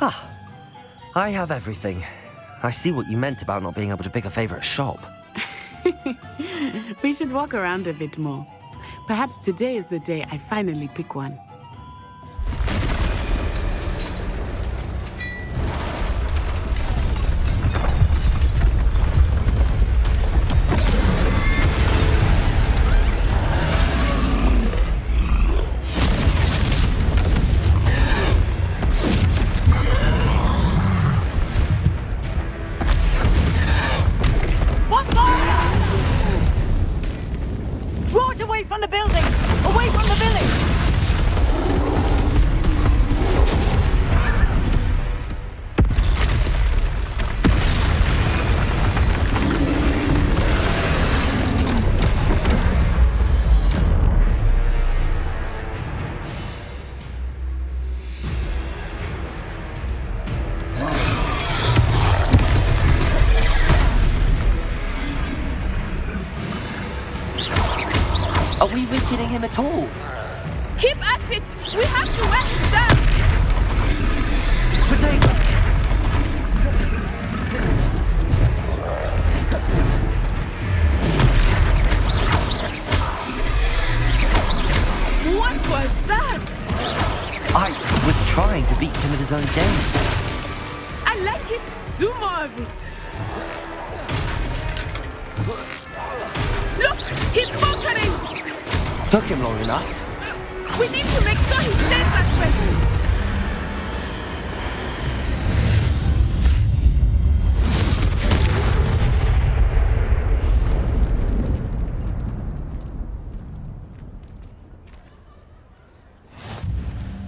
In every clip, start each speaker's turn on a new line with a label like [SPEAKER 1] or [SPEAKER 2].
[SPEAKER 1] Ah, I have everything. I see what you meant about not being able to pick a favorite shop.
[SPEAKER 2] We should walk around a bit more. Perhaps today is the day I finally pick one.
[SPEAKER 1] Are we weakening him at all?
[SPEAKER 2] Keep at it! We have to wear him down!
[SPEAKER 1] Potato!
[SPEAKER 2] What was that?
[SPEAKER 1] I was trying to beat him at his own game.
[SPEAKER 2] I like it. Do more of it. Look! He's conquering!
[SPEAKER 1] Took him long enough.
[SPEAKER 2] We need to make sure he stays that way.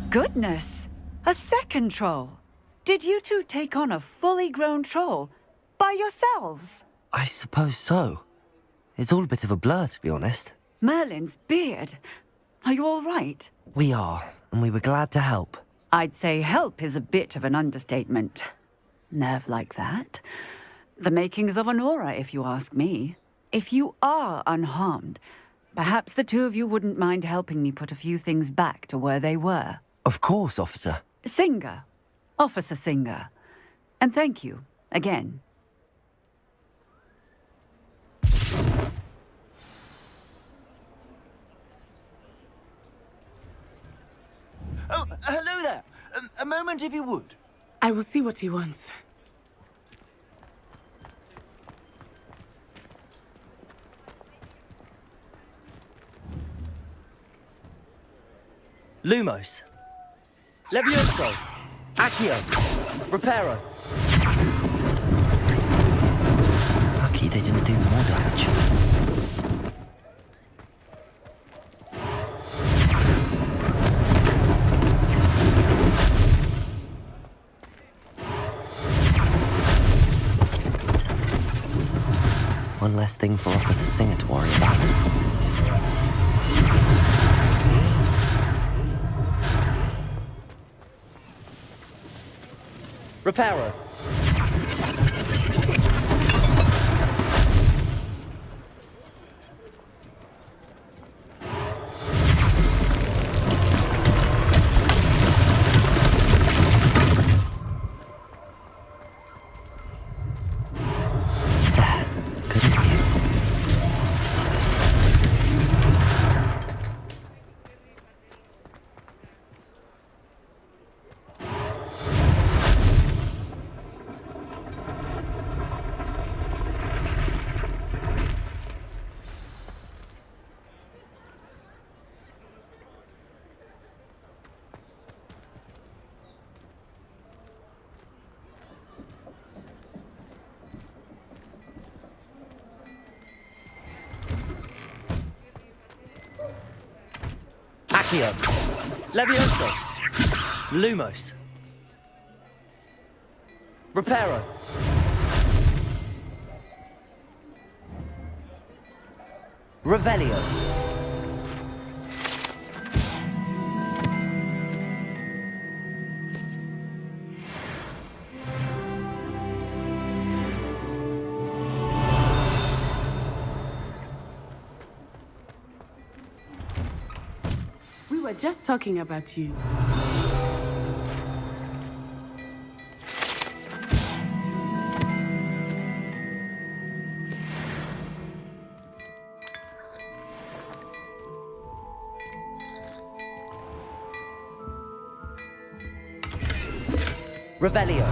[SPEAKER 3] Goodness! A second troll! Did you two take on a fully grown troll? By yourselves?
[SPEAKER 1] I suppose so. It's all a bit of a blur, to be honest.
[SPEAKER 3] Merlin's beard. Are you all right?
[SPEAKER 1] We are, and we were glad to help.
[SPEAKER 3] I'd say help is a bit of an understatement. Nerve like that. The makings of an aura, if you ask me. If you are unharmed, perhaps the two of you wouldn't mind helping me put a few things back to where they were.
[SPEAKER 1] Of course, officer.
[SPEAKER 3] Singer. Officer Singer. And thank you, again.
[SPEAKER 4] Oh, hello there. A moment, if you would.
[SPEAKER 2] I will see what he wants.
[SPEAKER 1] Lumos. Levioso. Accio. Reparo. Lucky they didn't do more damage. One less thing for Officer Singer to worry about. Reparo. Good as new. Accio. Levioso. Lumos. Reparo. Revelio.
[SPEAKER 2] We were just talking about you.
[SPEAKER 1] Revelio.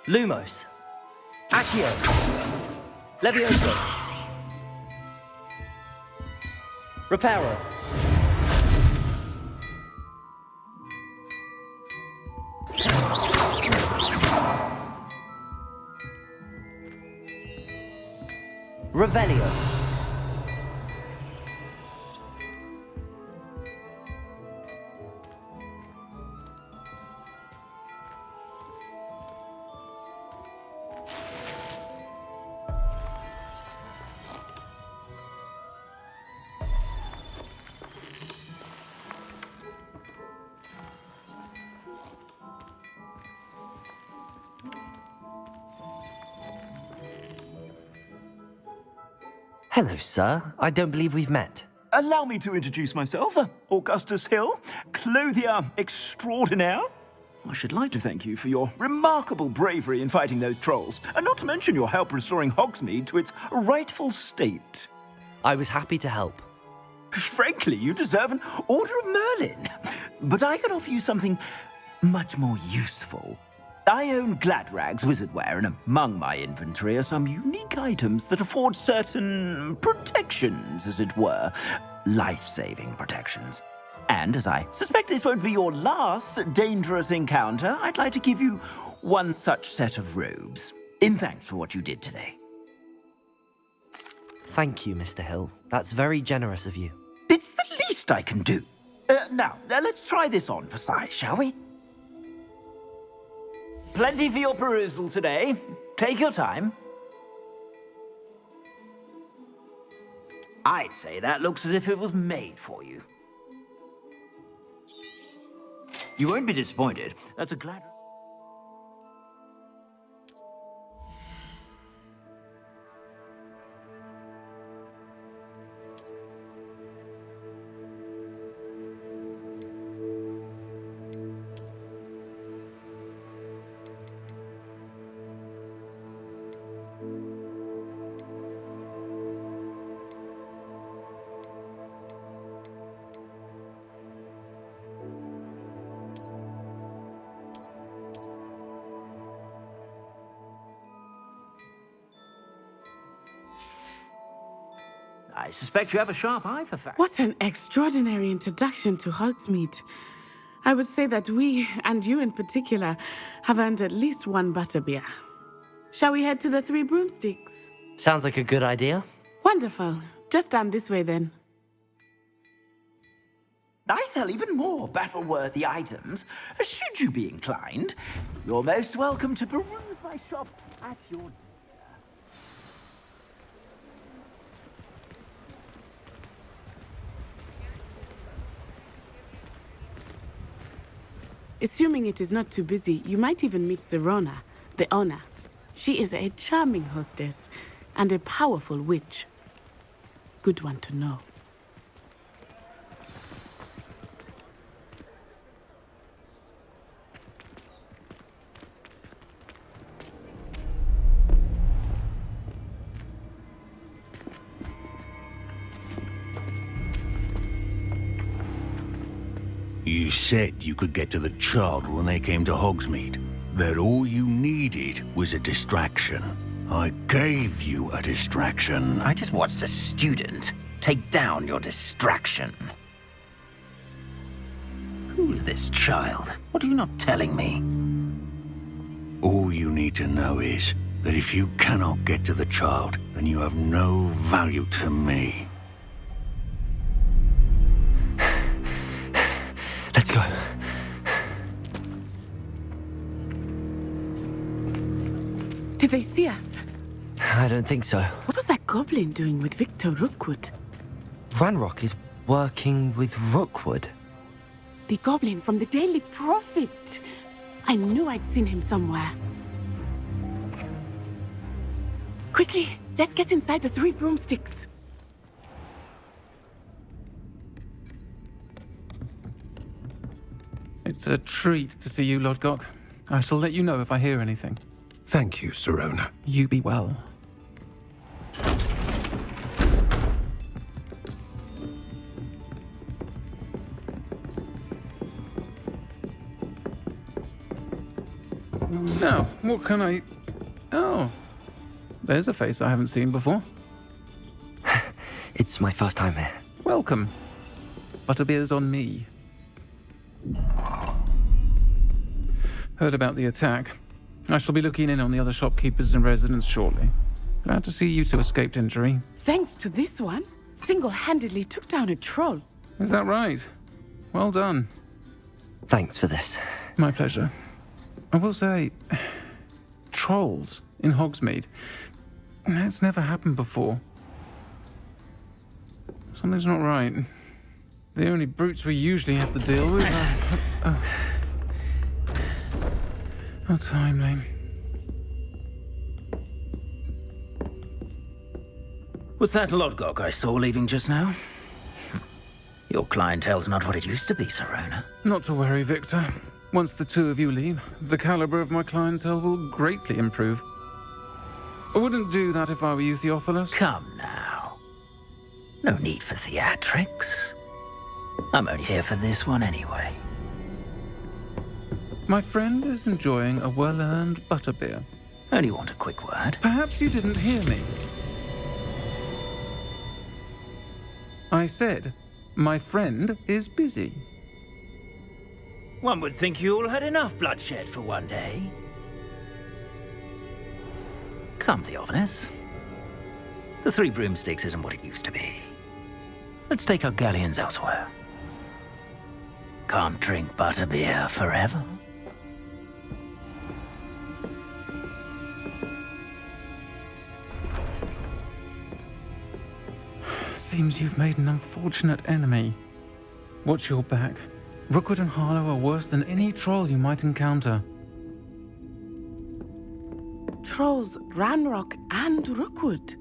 [SPEAKER 1] Lumos. Accio. Levioso. Reparo. Revelio. Hello, sir. I don't believe we've met.
[SPEAKER 4] Allow me to introduce myself, Augustus Hill, clothier extraordinaire. I should like to thank you for your remarkable bravery in fighting those trolls, and not to mention your help restoring Hogsmeade to its rightful state.
[SPEAKER 1] I was happy to help.
[SPEAKER 4] Frankly, you deserve an Order of Merlin. But I can offer you something much more useful. I own Gladrag's wizardware, and among my inventory are some unique items that afford certain protections, as it were. Life-saving protections. And as I suspect this won't be your last dangerous encounter, I'd like to give you one such set of robes, in thanks for what you did today.
[SPEAKER 1] Thank you, Mr. Hill. That's very generous of you.
[SPEAKER 4] It's the least I can do. Now, let's try this on for size, shall we? Plenty for your perusal today. Take your time. I'd say that looks as if it was made for you. You won't be disappointed. That's a glad... I suspect you have a sharp eye for facts.
[SPEAKER 2] What an extraordinary introduction to Hogsmeade. I would say that we, and you in particular, have earned at least one butterbeer. Shall we head to the Three Broomsticks?
[SPEAKER 1] Sounds like a good idea.
[SPEAKER 2] Wonderful. Just down this way then.
[SPEAKER 4] I sell even more battle-worthy items. Should you be inclined, you're most welcome to peruse my shop at your...
[SPEAKER 2] Assuming it is not too busy, you might even meet Serona, the owner. She is a charming hostess and a powerful witch. Good one to know.
[SPEAKER 5] You said you could get to the child when they came to Hogsmeade. That all you needed was a distraction. I gave you a distraction.
[SPEAKER 4] I just watched a student take down your distraction. Who's this child? What are you not telling me?
[SPEAKER 5] All you need to know is that if you cannot get to the child, then you have no value to me.
[SPEAKER 1] Let's go.
[SPEAKER 2] Did they see us?
[SPEAKER 1] I don't think so.
[SPEAKER 2] What was that goblin doing with Victor Rookwood?
[SPEAKER 1] Ranrock is working with Rookwood.
[SPEAKER 2] The goblin from the Daily Prophet. I knew I'd seen him somewhere. Quickly, let's get inside the Three Broomsticks.
[SPEAKER 6] It's a treat to see you, Lodgok. I shall let you know if I hear anything.
[SPEAKER 7] Thank you, Sirona.
[SPEAKER 6] You be well. Now, what can I... Oh, there's a face I haven't seen before.
[SPEAKER 1] It's my first time here.
[SPEAKER 6] Welcome. Butterbeer's on me. Heard about the attack. I shall be looking in on the other shopkeepers and residents shortly. Glad to see you two escaped injury.
[SPEAKER 2] Thanks to this one, single-handedly took down a troll.
[SPEAKER 6] Is that right? Well done.
[SPEAKER 1] Thanks for this.
[SPEAKER 6] My pleasure. I will say, trolls in Hogsmeade. That's never happened before. Something's not right. The only brutes we usually have to deal with are... How timely.
[SPEAKER 4] Was that Lodgok I saw leaving just now? Your clientele's not what it used to be, Sirona.
[SPEAKER 6] Not to worry, Victor. Once the two of you leave, the caliber of my clientele will greatly improve. I wouldn't do that if I were you, Theophilus.
[SPEAKER 4] Come now. No need for theatrics. I'm only here for this one anyway.
[SPEAKER 6] My friend is enjoying a well-earned butterbeer.
[SPEAKER 4] Only want a quick word.
[SPEAKER 6] Perhaps you didn't hear me. I said, my friend is busy.
[SPEAKER 4] One would think you all had enough bloodshed for one day. Come, Theophilus. The Three Broomsticks isn't what it used to be. Let's take our galleons elsewhere. Can't drink butterbeer forever.
[SPEAKER 6] Seems you've made an unfortunate enemy. Watch your back. Rookwood and Harlow are worse than any troll you might encounter.
[SPEAKER 2] Trolls, Ranrock, and Rookwood.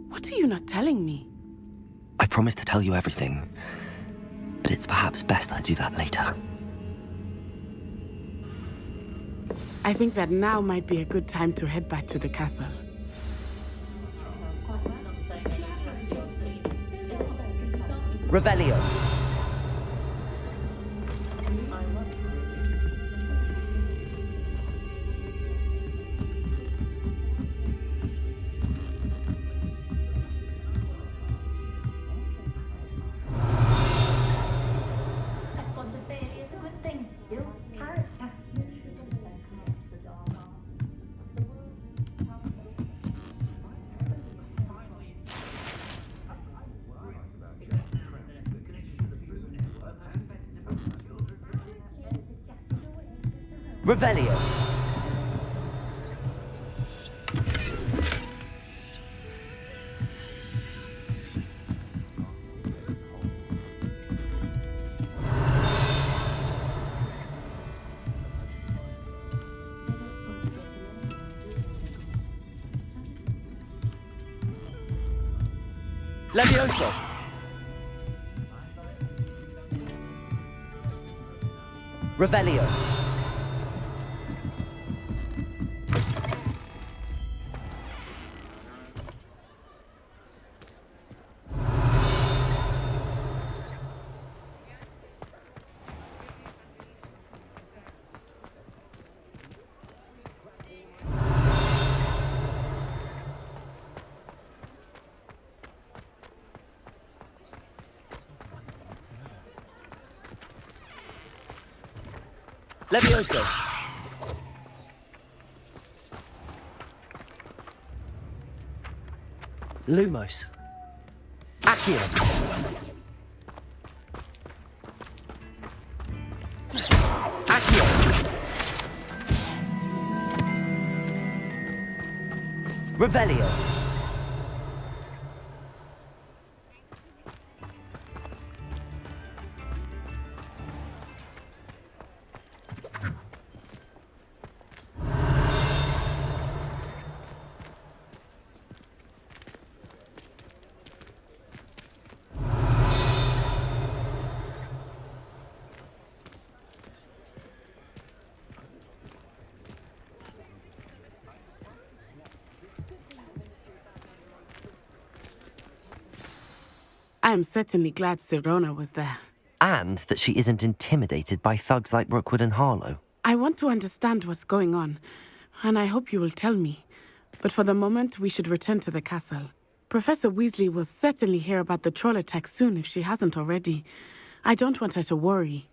[SPEAKER 2] What are you not telling me?
[SPEAKER 1] I promised to tell you everything, but it's perhaps best I do that later.
[SPEAKER 2] I think that now might be a good time to head back to the castle.
[SPEAKER 1] Revelio. Revelio. Levioso. Revelio. Levioso. Lumos. Accio. Accio. Revelio.
[SPEAKER 2] I am certainly glad Sirona was there.
[SPEAKER 1] And that she isn't intimidated by thugs like Rookwood and Harlow.
[SPEAKER 2] I want to understand what's going on, and I hope you will tell me. But for the moment, we should return to the castle. Professor Weasley will certainly hear about the troll attack soon if she hasn't already. I don't want her to worry.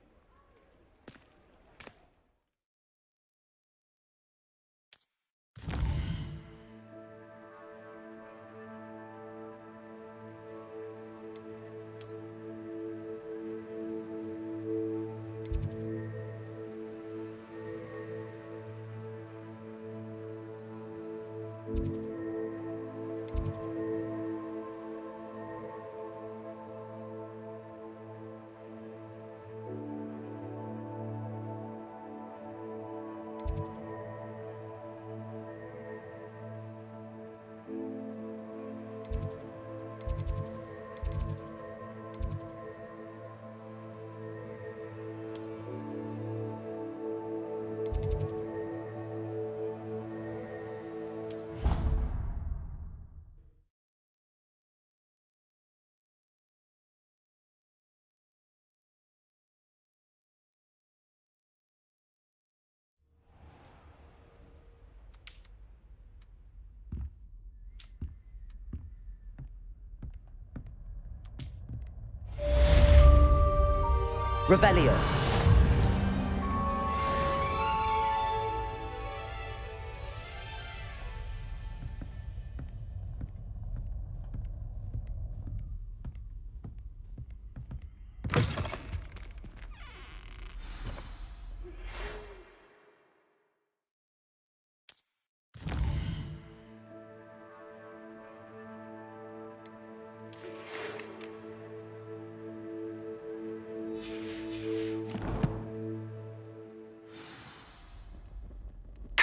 [SPEAKER 1] Revelio.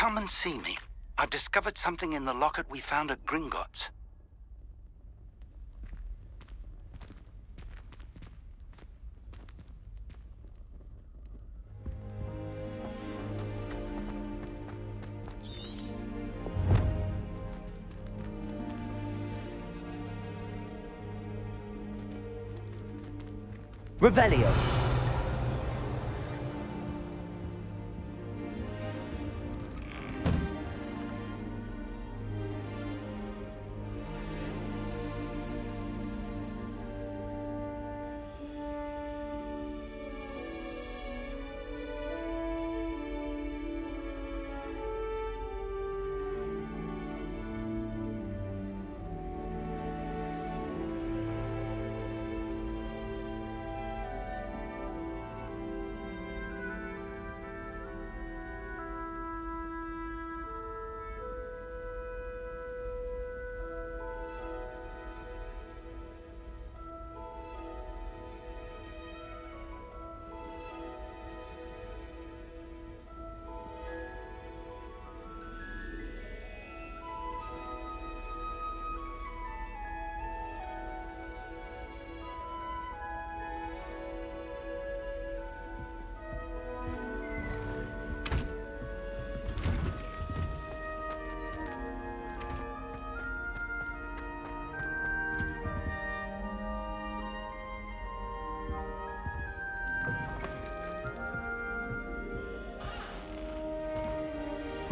[SPEAKER 8] Come and see me. I've discovered something in the locket we found at Gringotts.
[SPEAKER 1] Revelio.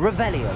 [SPEAKER 1] Revelio.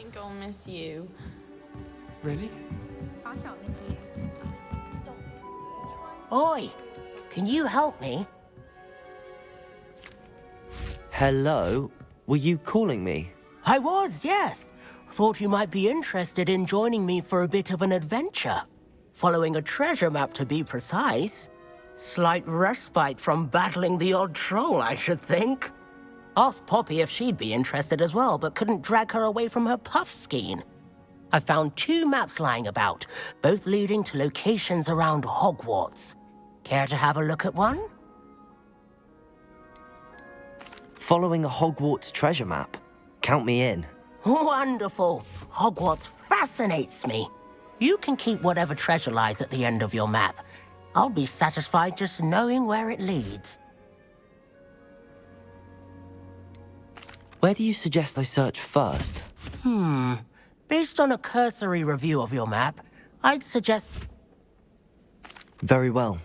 [SPEAKER 9] think I'll miss you.
[SPEAKER 6] Really?
[SPEAKER 10] Oi! Can you help me?
[SPEAKER 1] Hello? Were you calling me?
[SPEAKER 10] I was, yes. Thought you might be interested in joining me for a bit of an adventure. Following a treasure map, to be precise. Slight respite from battling the odd troll, I should think. Asked Poppy if she'd be interested as well, but couldn't drag her away from her puff skein. I found 2 maps lying about, both leading to locations around Hogwarts. Care to have a look at one?
[SPEAKER 1] Following a Hogwarts treasure map? Count me in.
[SPEAKER 10] Wonderful. Hogwarts fascinates me. You can keep whatever treasure lies at the end of your map. I'll be satisfied just knowing where it leads.
[SPEAKER 1] Where do you suggest I search first?
[SPEAKER 10] Based on a cursory review of your map, I'd suggest...
[SPEAKER 1] Very well.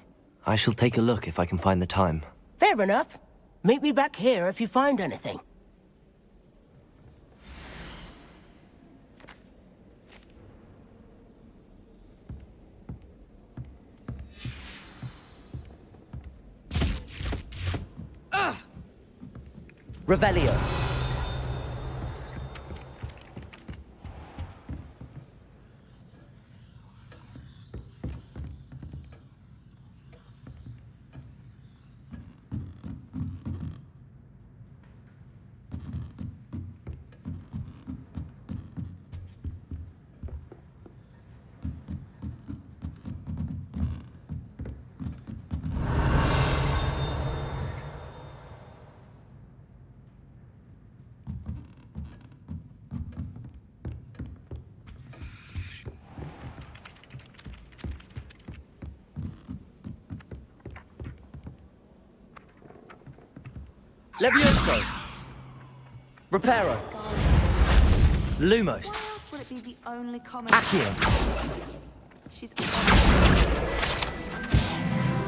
[SPEAKER 1] I shall take a look if I can find the time.
[SPEAKER 10] Fair enough. Meet me back here if you find anything.
[SPEAKER 1] Revelio. Levioso. Reparo. Lumos.
[SPEAKER 11] Will it be the only common?
[SPEAKER 1] Accio.
[SPEAKER 11] She's.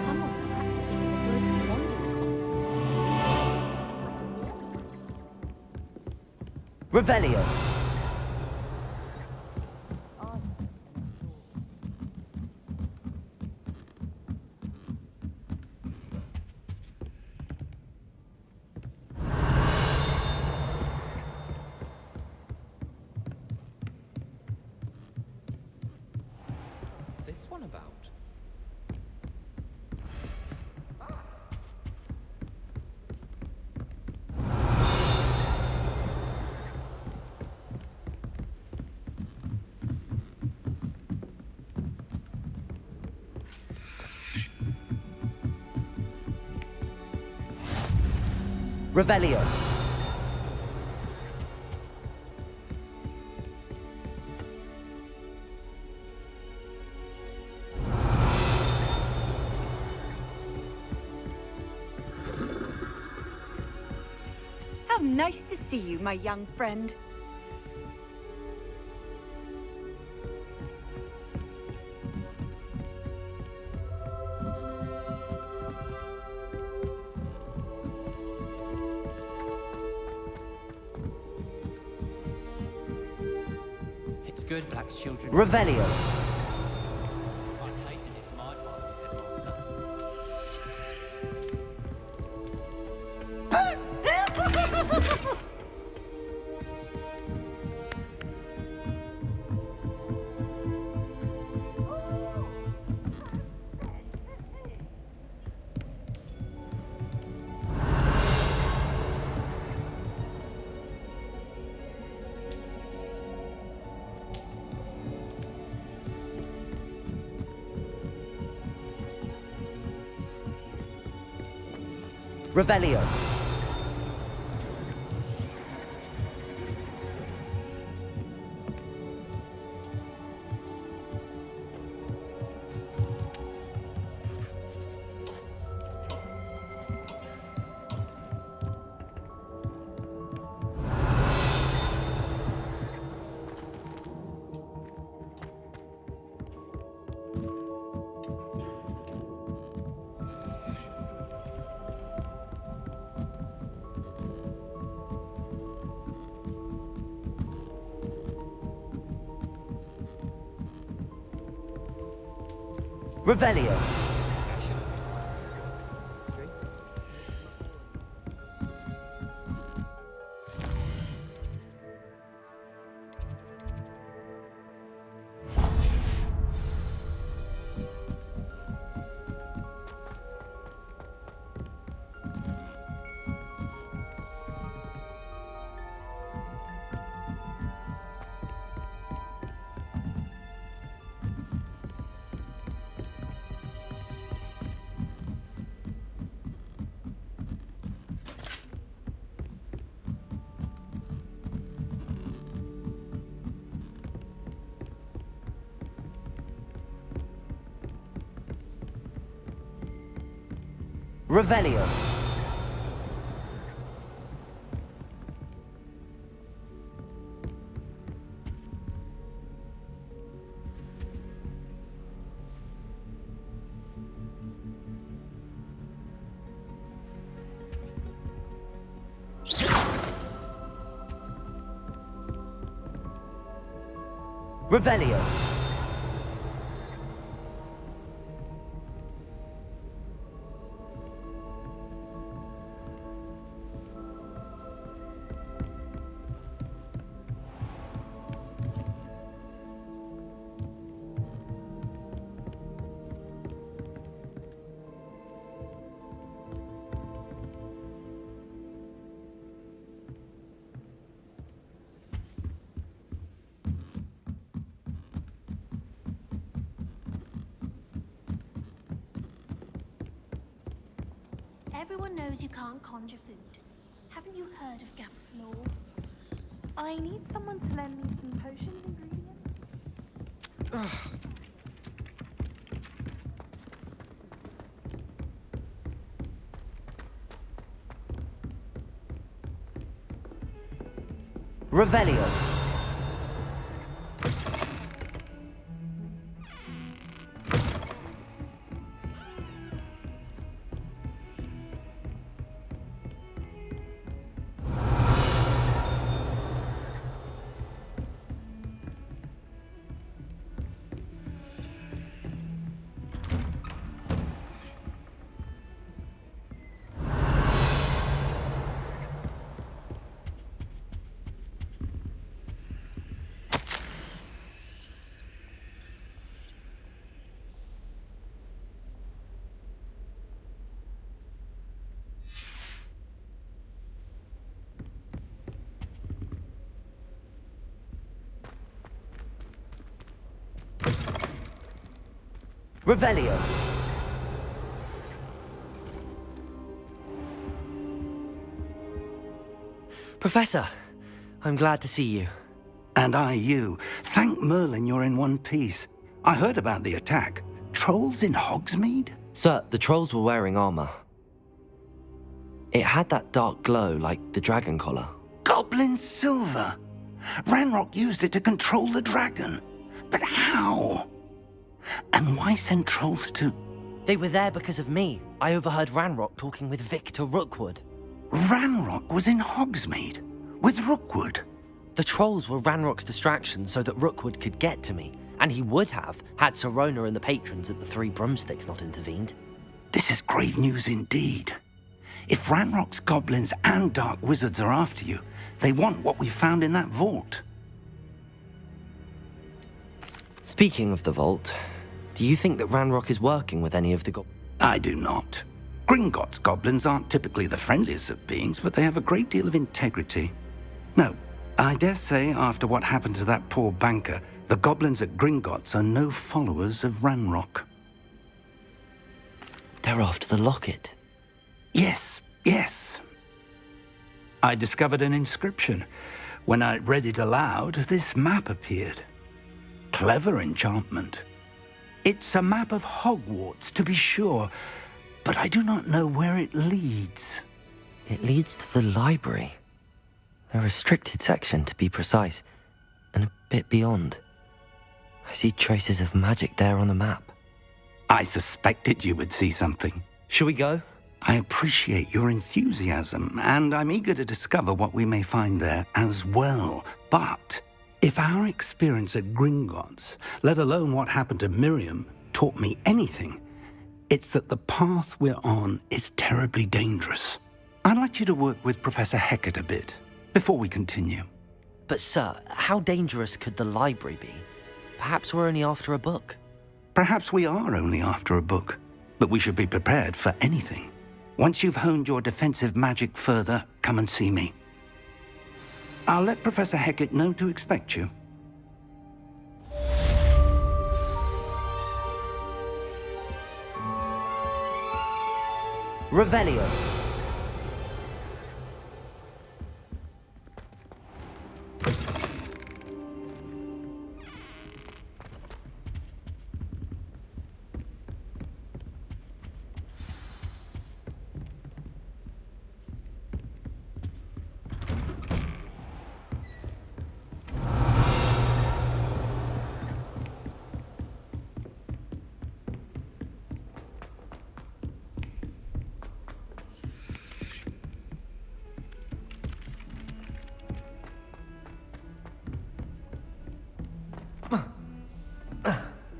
[SPEAKER 11] Someone's practicing the broken wand in the
[SPEAKER 1] Revelio. Revelio.
[SPEAKER 3] How nice to see you, my young friend.
[SPEAKER 12] Good black children.
[SPEAKER 1] Revelio.
[SPEAKER 12] I'd hate it if my time was headmaster.
[SPEAKER 1] Revelio. Revelio. Revelio. Revelio.
[SPEAKER 9] Everyone knows you can't conjure food. Haven't you heard of Gamp's law? I need someone to lend me some potions ingredients.
[SPEAKER 1] Revelio. Revelio. Professor, I'm glad to see you.
[SPEAKER 8] And I you. Thank Merlin you're in one piece. I heard about the attack. Trolls in Hogsmeade?
[SPEAKER 1] Sir, the trolls were wearing armor. It had that dark glow like the dragon collar.
[SPEAKER 8] Goblin silver! Ranrock used it to control the dragon. But how? And why send trolls to...
[SPEAKER 1] They were there because of me. I overheard Ranrock talking with Victor Rookwood.
[SPEAKER 8] Ranrock was in Hogsmeade? With Rookwood?
[SPEAKER 1] The trolls were Ranrock's distraction so that Rookwood could get to me. And he would have, had Sirona and the patrons at the Three Broomsticks not intervened.
[SPEAKER 8] This is grave news indeed. If Ranrock's goblins and dark wizards are after you, they want what we found in that vault.
[SPEAKER 1] Speaking of the vault, do you think that Ranrock is working with any of the
[SPEAKER 8] I do not. Gringotts goblins aren't typically the friendliest of beings, but they have a great deal of integrity. No, I dare say after what happened to that poor banker, the goblins at Gringotts are no followers of Ranrock.
[SPEAKER 1] They're after the locket.
[SPEAKER 8] Yes, yes. I discovered an inscription. When I read it aloud, this map appeared. Clever enchantment. It's a map of Hogwarts, to be sure, but I do not know where it leads.
[SPEAKER 1] It leads to the library. A restricted section, to be precise, and a bit beyond. I see traces of magic there on the map.
[SPEAKER 8] I suspected you would see something.
[SPEAKER 1] Shall we go?
[SPEAKER 8] I appreciate your enthusiasm, and I'm eager to discover what we may find there as well. But if our experience at Gringotts, let alone what happened to Miriam, taught me anything, it's that the path we're on is terribly dangerous. I'd like you to work with Professor Hecat a bit before we continue.
[SPEAKER 1] But sir, how dangerous could the library be? Perhaps we're only after a book.
[SPEAKER 8] Perhaps we are only after a book, but we should be prepared for anything. Once you've honed your defensive magic further, come and see me. I'll let Professor Hecat know to expect you.
[SPEAKER 1] Revelio.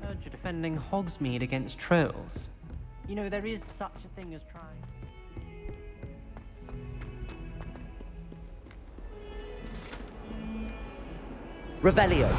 [SPEAKER 12] Heard you're defending Hogsmeade against trolls. You know, there is such a thing as trying.
[SPEAKER 1] Revelio.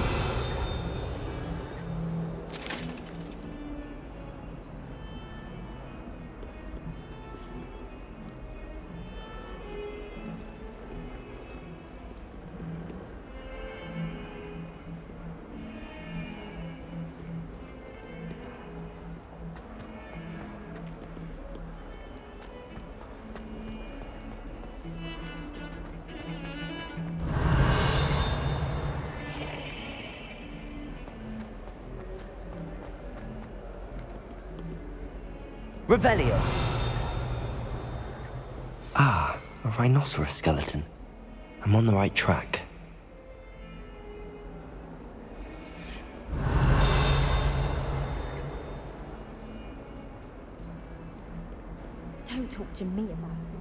[SPEAKER 1] Revelio. Ah, a rhinoceros skeleton. I'm on the right track.
[SPEAKER 11] Don't talk to me about it.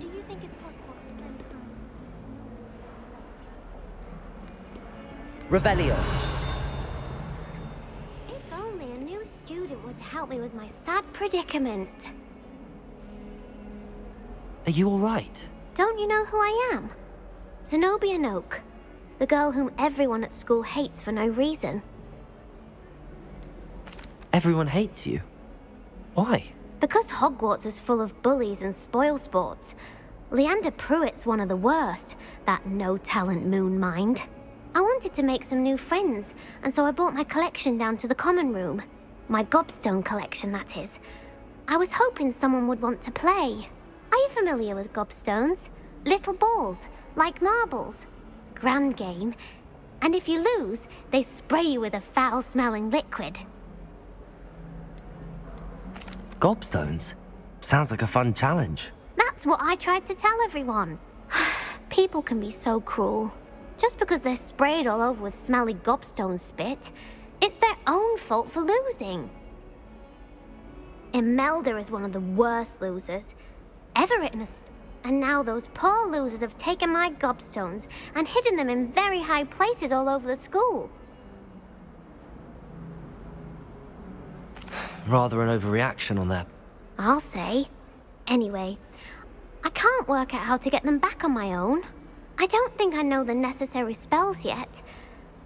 [SPEAKER 9] Do you think it's possible to spend time?
[SPEAKER 1] Revelio.
[SPEAKER 9] If only a new student were to help me with my sad predicament.
[SPEAKER 1] Are you all right?
[SPEAKER 9] Don't you know who I am? Zenobia Noak, the girl whom everyone at school hates for no reason.
[SPEAKER 1] Everyone hates you. Why?
[SPEAKER 9] Because Hogwarts is full of bullies and spoilsports. Leander Pruitt's one of the worst, that no-talent moon mind. I wanted to make some new friends, and so I brought my collection down to the common room. My gobstone collection, that is. I was hoping someone would want to play. Are you familiar with gobstones? Little balls, like marbles. Grand game. And if you lose, they spray you with a foul-smelling liquid.
[SPEAKER 1] Gobstones? Sounds like a fun challenge.
[SPEAKER 9] That's what I tried to tell everyone. People can be so cruel. Just because they're sprayed all over with smelly gobstone spit, it's their own fault for losing. Imelda is one of the worst losers. Everett and now those poor losers have taken my gobstones and hidden them in very high places all over the school.
[SPEAKER 1] Rather an overreaction on their...
[SPEAKER 9] I'll say. Anyway, I can't work out how to get them back on my own. I don't think I know the necessary spells yet.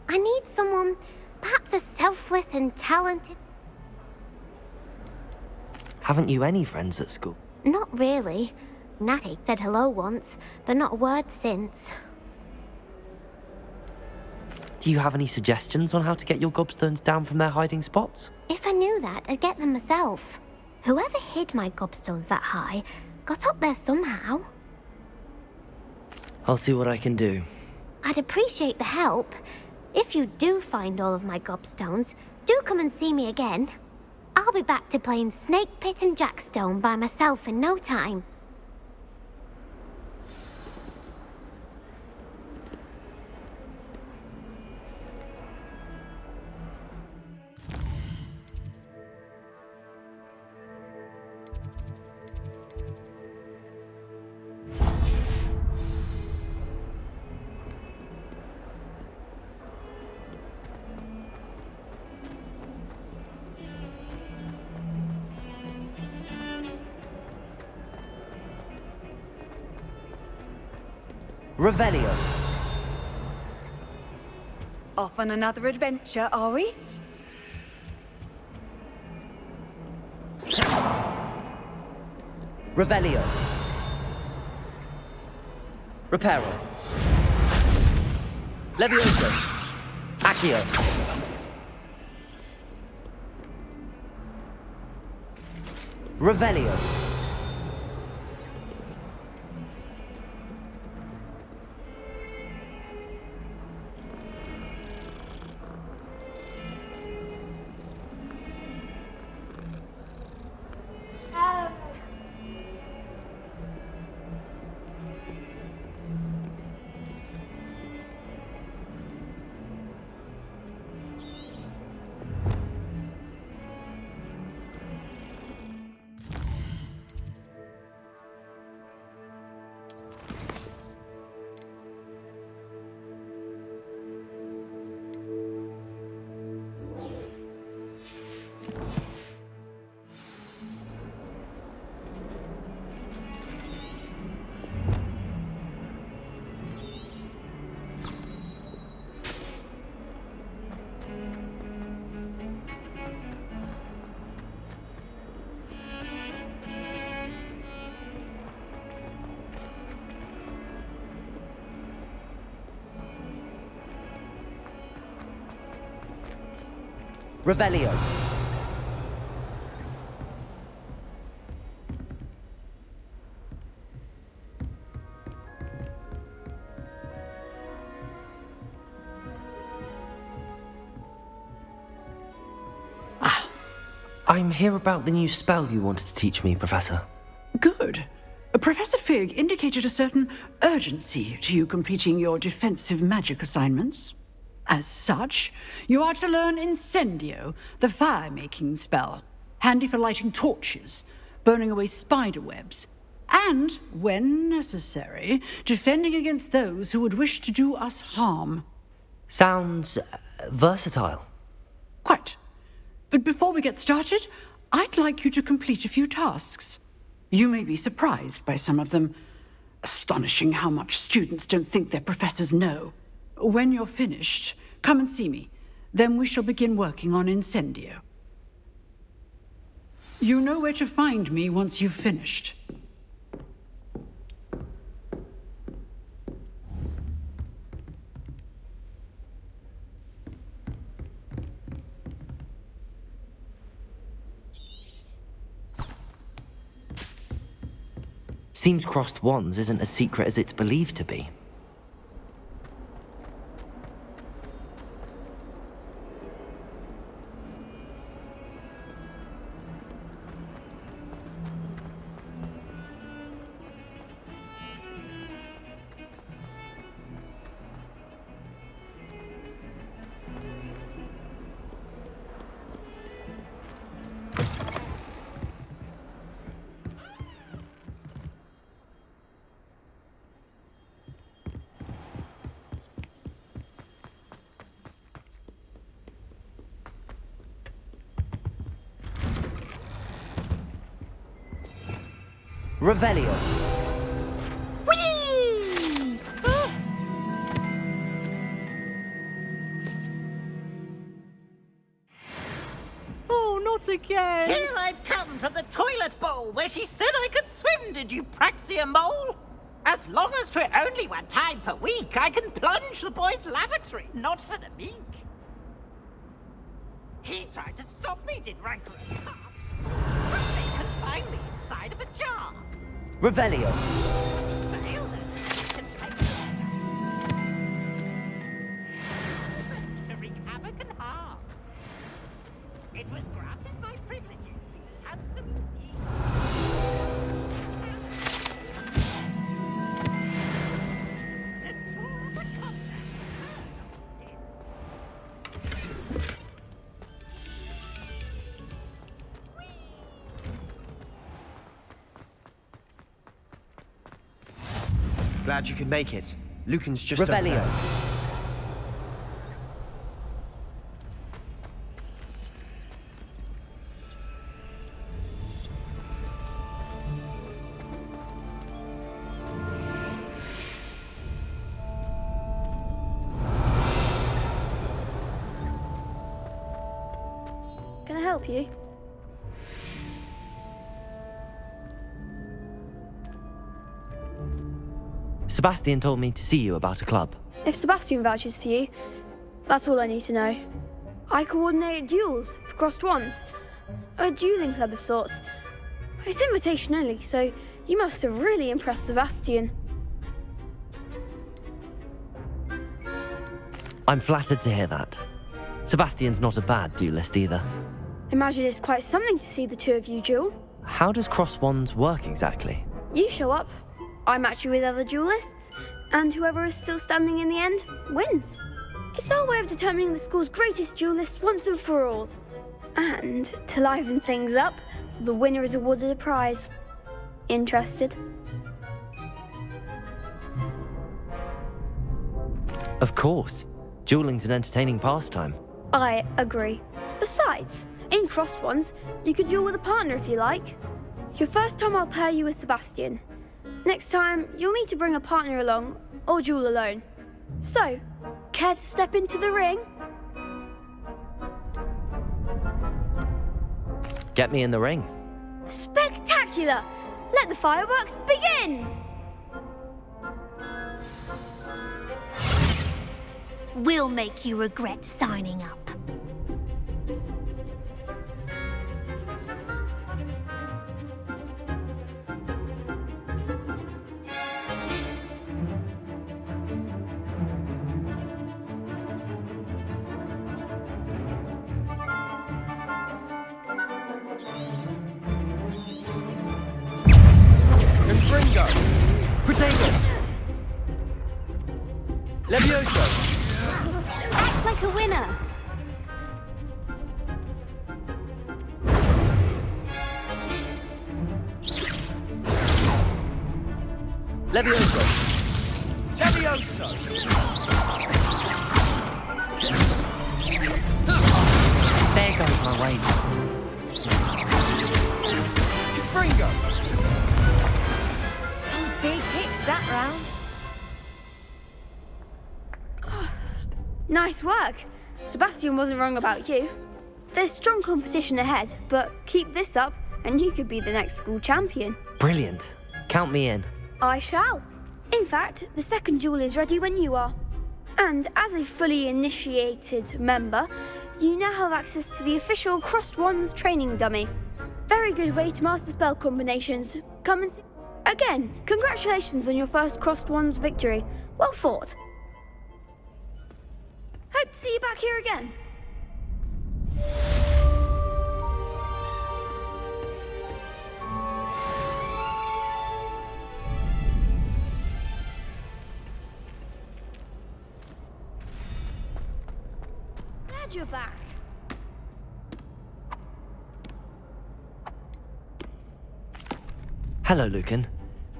[SPEAKER 9] I need someone, perhaps a selfless and talented...
[SPEAKER 1] Haven't you any friends at school?
[SPEAKER 9] Not really. Natty said hello once, but not a word since.
[SPEAKER 1] Do you have any suggestions on how to get your gobstones down from their hiding spots?
[SPEAKER 9] If I knew that, I'd get them myself. Whoever hid my gobstones that high got up there somehow.
[SPEAKER 1] I'll see what I can do.
[SPEAKER 9] I'd appreciate the help. If you do find all of my gobstones, do come and see me again. I'll be back to playing Snake Pit and Jackstone by myself in no time.
[SPEAKER 1] Revelio.
[SPEAKER 3] Off on another adventure, are we?
[SPEAKER 1] Revelio. Reparo. Levioso. Accio. Revelio. Revelio. I'm here about the new spell you wanted to teach me, Professor.
[SPEAKER 13] Good. Professor Fig indicated a certain urgency to you completing your defensive magic assignments. As such, you are to learn Incendio, the fire-making spell, handy for lighting torches, burning away spider webs, and, when necessary, defending against those who would wish to do us harm.
[SPEAKER 1] Sounds versatile.
[SPEAKER 13] Quite. But before we get started, I'd like you to complete a few tasks. You may be surprised by some of them. Astonishing how much students don't think their professors know. When you're finished, come and see me. Then we shall begin working on Incendio. You know where to find me once you've finished.
[SPEAKER 1] Seems crossed wands isn't as secret as it's believed to be. Revelio.
[SPEAKER 10] Whee!
[SPEAKER 13] Oh, not again!
[SPEAKER 10] Here I've come from the toilet bowl where she said I could swim, did you praxia mole? As long as 'twere only one time per week, I can plunge the boy's lavatory, not for the meek. He tried to stop me, did rancorous calf. They confined me inside of a jar.
[SPEAKER 1] Revelio.
[SPEAKER 10] Fail then. To wreak havoc and harm. It was granted my privileges, handsome indeed.
[SPEAKER 14] Glad you can make it. Lucan's just
[SPEAKER 1] Revelio.
[SPEAKER 15] help you.
[SPEAKER 1] Sebastian told me to see you about a club.
[SPEAKER 15] If Sebastian vouches for you, that's all I need to know. I coordinate duels for crossed wands. A dueling club of sorts. It's invitation only, so you must have really impressed Sebastian.
[SPEAKER 1] I'm flattered to hear that. Sebastian's not a bad duelist either.
[SPEAKER 15] Imagine it's quite something to see the two of you duel.
[SPEAKER 1] How does cross wands work exactly?
[SPEAKER 15] You show up, I match you with other duelists, and whoever is still standing in the end wins. It's our way of determining the school's greatest duelist once and for all. And to liven things up, the winner is awarded a prize. Interested?
[SPEAKER 1] Of course. Dueling's an entertaining pastime.
[SPEAKER 15] I agree. Besides, in crossed ones, you could duel with a partner if you like. Your first time I'll pair you with Sebastian. Next time, you'll need to bring a partner along, or duel alone. So, care to step into the ring?
[SPEAKER 1] Get me in the ring.
[SPEAKER 15] Spectacular! Let the fireworks begin!
[SPEAKER 9] We'll make you regret signing up.
[SPEAKER 1] Potato!
[SPEAKER 9] Levioso! Act like a winner!
[SPEAKER 1] Levioso!
[SPEAKER 14] Levioso!
[SPEAKER 1] There goes my way.
[SPEAKER 14] Fringo!
[SPEAKER 11] Some big hits that round.
[SPEAKER 15] Nice work. Sebastian wasn't wrong about you. There's strong competition ahead, but keep this up and you could be the next school champion.
[SPEAKER 1] Brilliant. Count me in.
[SPEAKER 15] I shall. In fact, the second duel is ready when you are. And as a fully initiated member, you now have access to the official Crossed Wands training dummy. Very good way to master spell combinations. Come and see. Again, congratulations on your first Crossed Wands victory. Well fought. Hope to see you back here again. Glad you're back.
[SPEAKER 1] Hello, Lucan.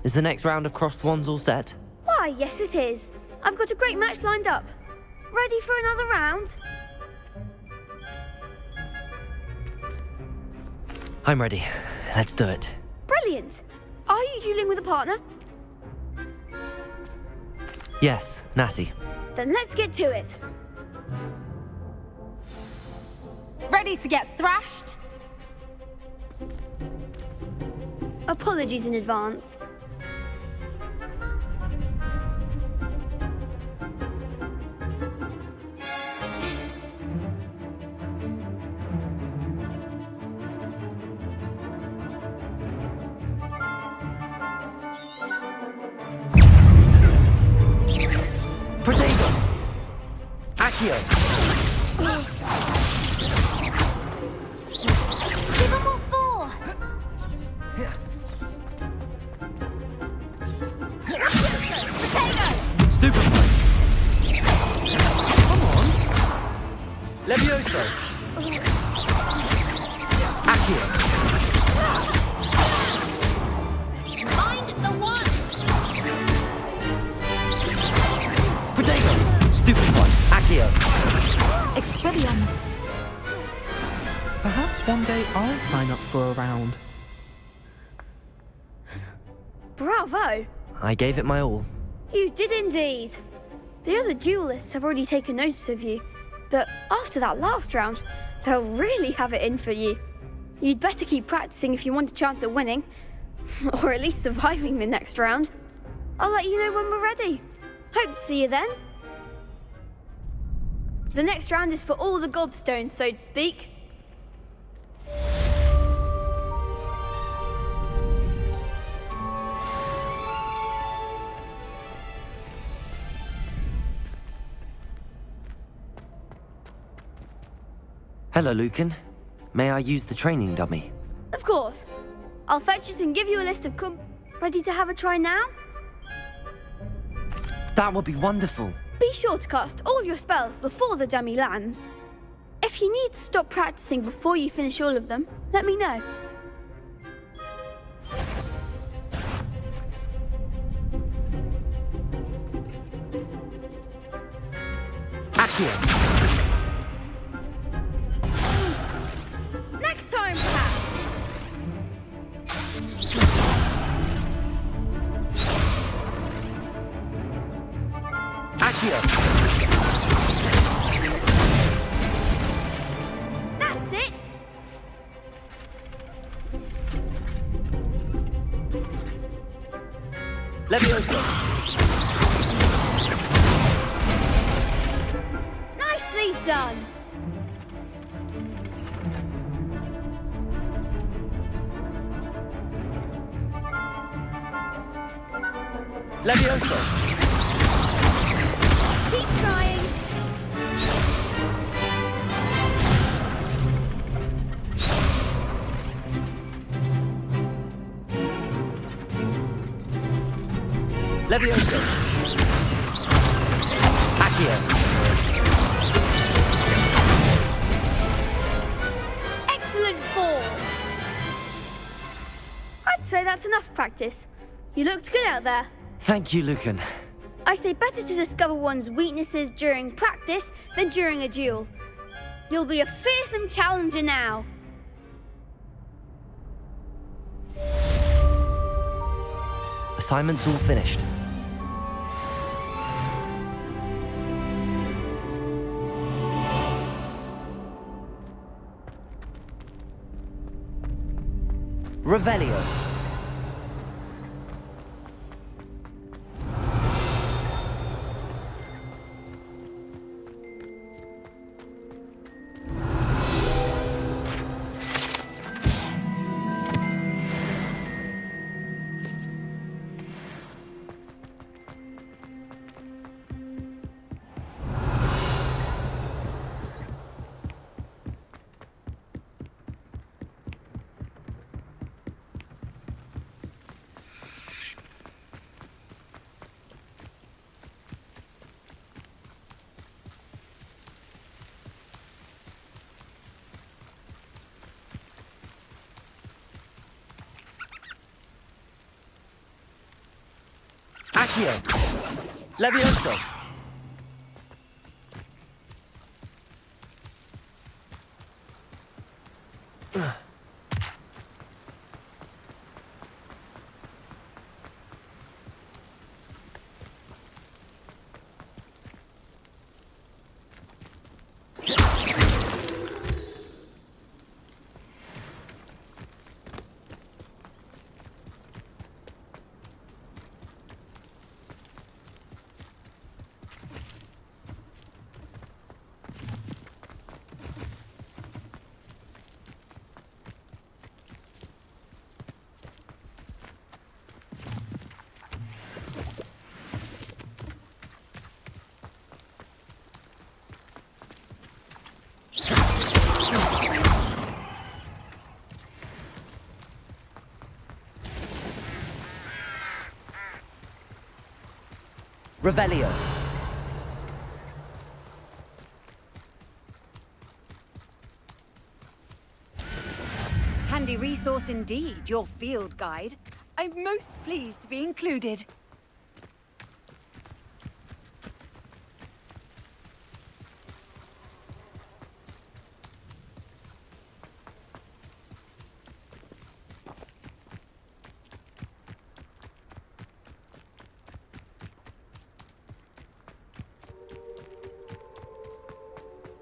[SPEAKER 1] Is the next round of crossed wands all set?
[SPEAKER 15] Why, yes it is. I've got a great match lined up. Ready for another round?
[SPEAKER 1] I'm ready. Let's do it.
[SPEAKER 15] Brilliant. Are you dueling with a partner?
[SPEAKER 1] Yes, Natty.
[SPEAKER 15] Then let's get to it.
[SPEAKER 11] Ready to get thrashed?
[SPEAKER 15] Apologies in advance.
[SPEAKER 1] Potato! Accio!
[SPEAKER 9] Give 'em what for!
[SPEAKER 15] Potato!
[SPEAKER 1] Stupid one! Come on! Levioso! Accio!
[SPEAKER 9] Mind the one!
[SPEAKER 1] Potato! Stupid one! Accio!
[SPEAKER 11] Expelliarmus.
[SPEAKER 16] Perhaps one day I'll sign up for a round.
[SPEAKER 15] Bravo!
[SPEAKER 1] I gave it my all.
[SPEAKER 15] You did indeed. The other duelists have already taken notice of you, but after that last round, They'll really have it in for you. You'd better keep practicing if you want a chance at winning. Or at least surviving the next round. I'll let you know when we're ready. Hope to see you then. The next round is for all the gobstones, so to speak.
[SPEAKER 1] Hello, Lucan. May I use the training dummy?
[SPEAKER 15] Of course. I'll fetch it and give you a list of Ready to have a try now?
[SPEAKER 1] That would be wonderful.
[SPEAKER 15] Be sure to cast all your spells before the dummy lands. If you need to stop practicing before you finish all of them, let me know.
[SPEAKER 1] Accio!
[SPEAKER 15] Next time, perhaps!
[SPEAKER 1] Accio!
[SPEAKER 15] That's it!
[SPEAKER 1] Levioso!
[SPEAKER 15] Nicely done!
[SPEAKER 1] Levioso!
[SPEAKER 15] Keep trying!
[SPEAKER 1] Levioso! Accio!
[SPEAKER 15] Excellent fall! I'd say that's enough practice. You looked good out there.
[SPEAKER 1] Thank you, Lucan.
[SPEAKER 15] I say better to discover one's weaknesses during practice than during a duel. You'll be a fearsome challenger now.
[SPEAKER 1] Assignment's all finished. Revelio. Accio! Levioso! Revelio.
[SPEAKER 17] Handy resource indeed, your field guide. I'm most pleased to be included.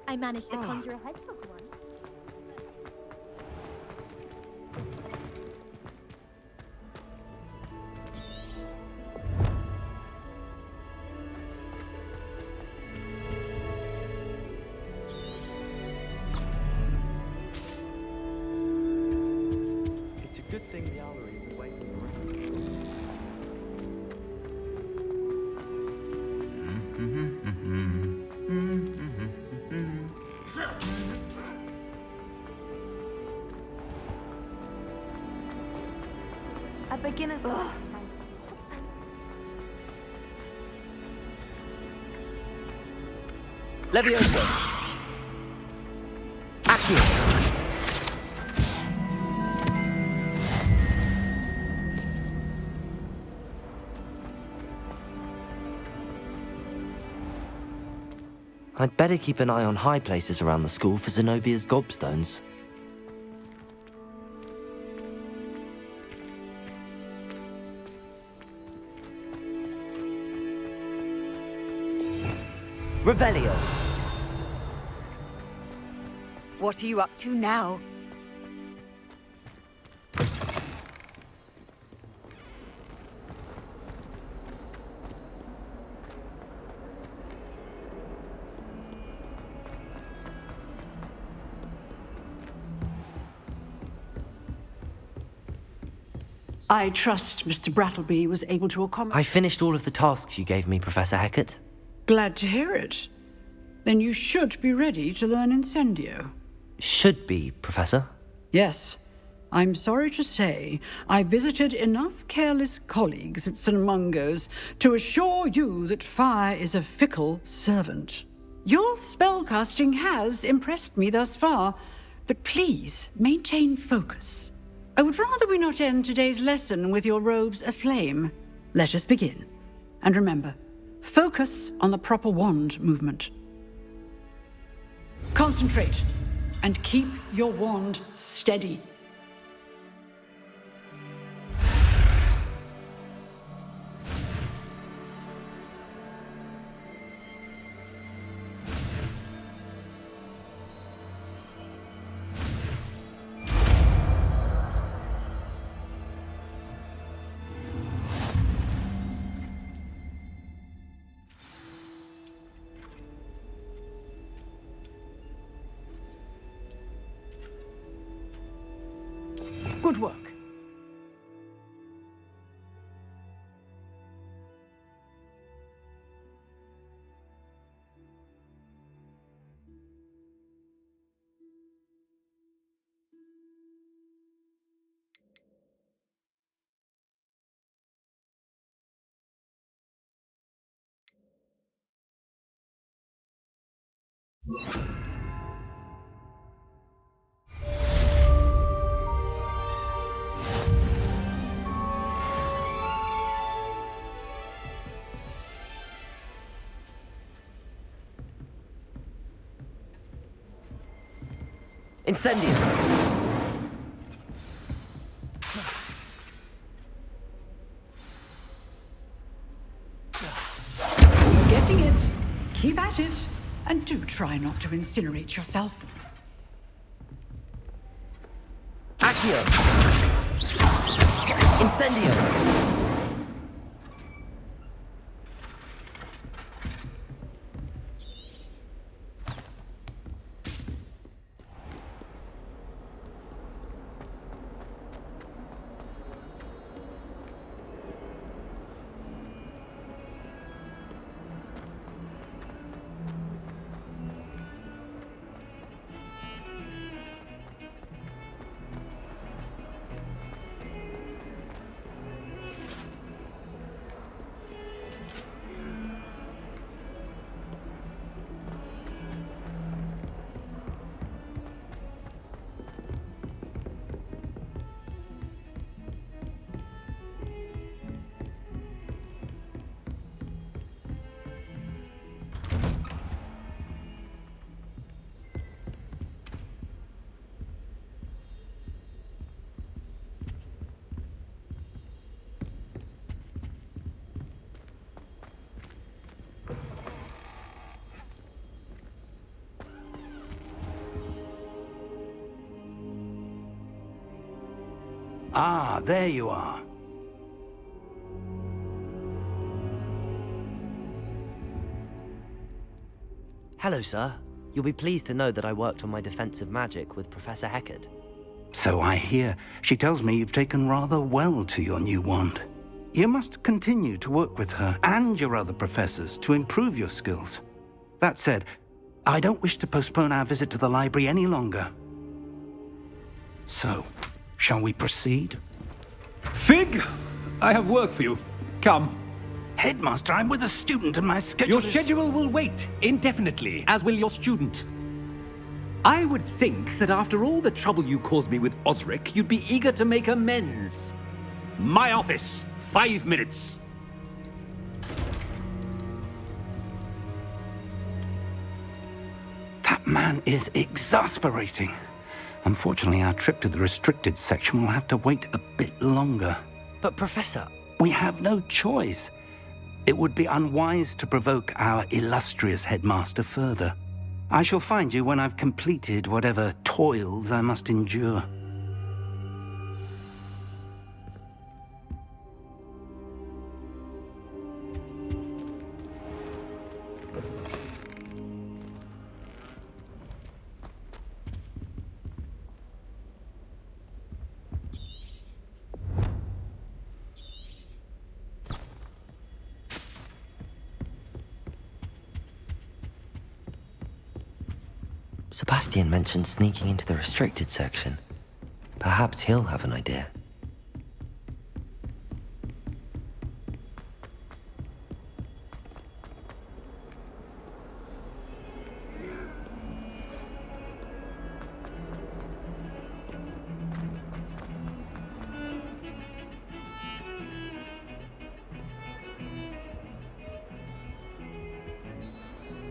[SPEAKER 11] I managed to conjure a hedgehog once. A beginner's
[SPEAKER 1] Levioso. Accio. I'd better keep an eye on high places around the school for Zenobia's gobstones. Revelio.
[SPEAKER 17] What are you up to now?
[SPEAKER 13] I trust Mr. Brattleby was able to accommodate...
[SPEAKER 1] I finished all of the tasks you gave me, Professor Hecat.
[SPEAKER 13] Glad to hear it. Then you should be ready to learn Incendio.
[SPEAKER 1] Should be, Professor.
[SPEAKER 13] Yes. I'm sorry to say, I visited enough careless colleagues at St. Mungo's to assure you that fire is a fickle servant. Your spellcasting has impressed me thus far, but please maintain focus. I would rather we not end today's lesson with your robes aflame. Let us begin. And remember, focus on the proper wand movement. Concentrate, and keep your wand steady. Good work.
[SPEAKER 1] Incendio!
[SPEAKER 13] You're getting it. Keep at it. And do try not to incinerate yourself.
[SPEAKER 1] Accio! Incendio!
[SPEAKER 8] Ah, there you are.
[SPEAKER 1] Hello, sir. You'll be pleased to know that I worked on my defensive magic with Professor Hecat.
[SPEAKER 8] So I hear. She tells me you've taken rather well to your new wand. You must continue to work with her and your other professors to improve your skills. That said, I don't wish to postpone our visit to the library any longer. So, shall we proceed?
[SPEAKER 18] Fig, I have work for you. Come.
[SPEAKER 8] Headmaster, I'm with a student and my schedule
[SPEAKER 18] Your schedule will wait indefinitely, as will your student. I would think that after all the trouble you caused me with Osric, you'd be eager to make amends. My office, 5 minutes.
[SPEAKER 8] That man is exasperating. Unfortunately, our trip to the restricted section will have to wait a bit longer.
[SPEAKER 1] But Professor...
[SPEAKER 8] We have no choice. It would be unwise to provoke our illustrious headmaster further. I shall find you when I've completed whatever toils I must endure.
[SPEAKER 1] Sebastian mentioned sneaking into the restricted section. Perhaps he'll have an idea.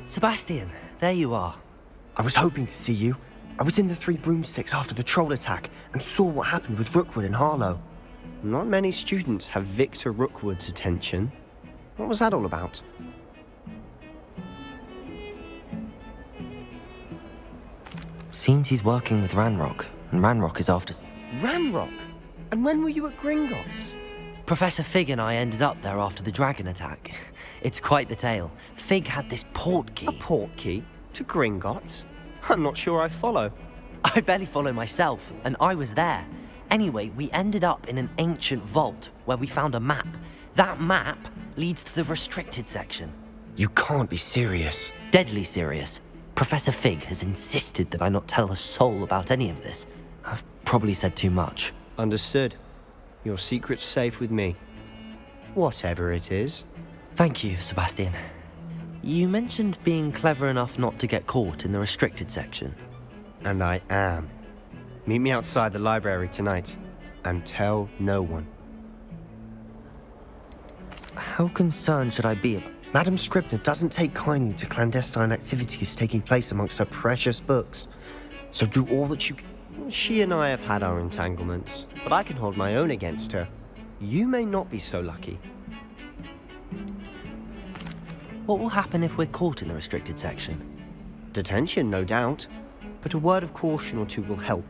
[SPEAKER 1] Sebastian, there you are.
[SPEAKER 14] I was hoping to see you. I was in the 3 Broomsticks after the troll attack and saw what happened with Rookwood and Harlow. Not many students have Victor Rookwood's attention. What was that all about?
[SPEAKER 1] Seems he's working with Ranrock, and Ranrock is after...
[SPEAKER 14] Ranrock? And when were you at Gringotts?
[SPEAKER 1] Professor Fig and I ended up there after the dragon attack. It's quite the tale. Fig had this port key.
[SPEAKER 14] A port key? To Gringotts? I'm not sure I follow.
[SPEAKER 1] I barely follow myself, and I was there. Anyway, we ended up in an ancient vault where we found a map. That map leads to the restricted section.
[SPEAKER 14] You can't be serious.
[SPEAKER 1] Deadly serious. Professor Fig has insisted that I not tell a soul about any of this. I've probably said too much.
[SPEAKER 14] Understood. Your secret's safe with me. Whatever it is.
[SPEAKER 1] Thank you, Sebastian. You mentioned being clever enough not to get caught in the restricted section.
[SPEAKER 14] And I am. Meet me outside the library tonight, and tell no one.
[SPEAKER 1] How concerned should I be about...
[SPEAKER 14] Madam Scribner doesn't take kindly to clandestine activities taking place amongst her precious books. So do all that you can. She and I have had our entanglements, but I can hold my own against her. You may not be so lucky.
[SPEAKER 1] What will happen if we're caught in the restricted section?
[SPEAKER 14] Detention, no doubt. But a word of caution or two will help.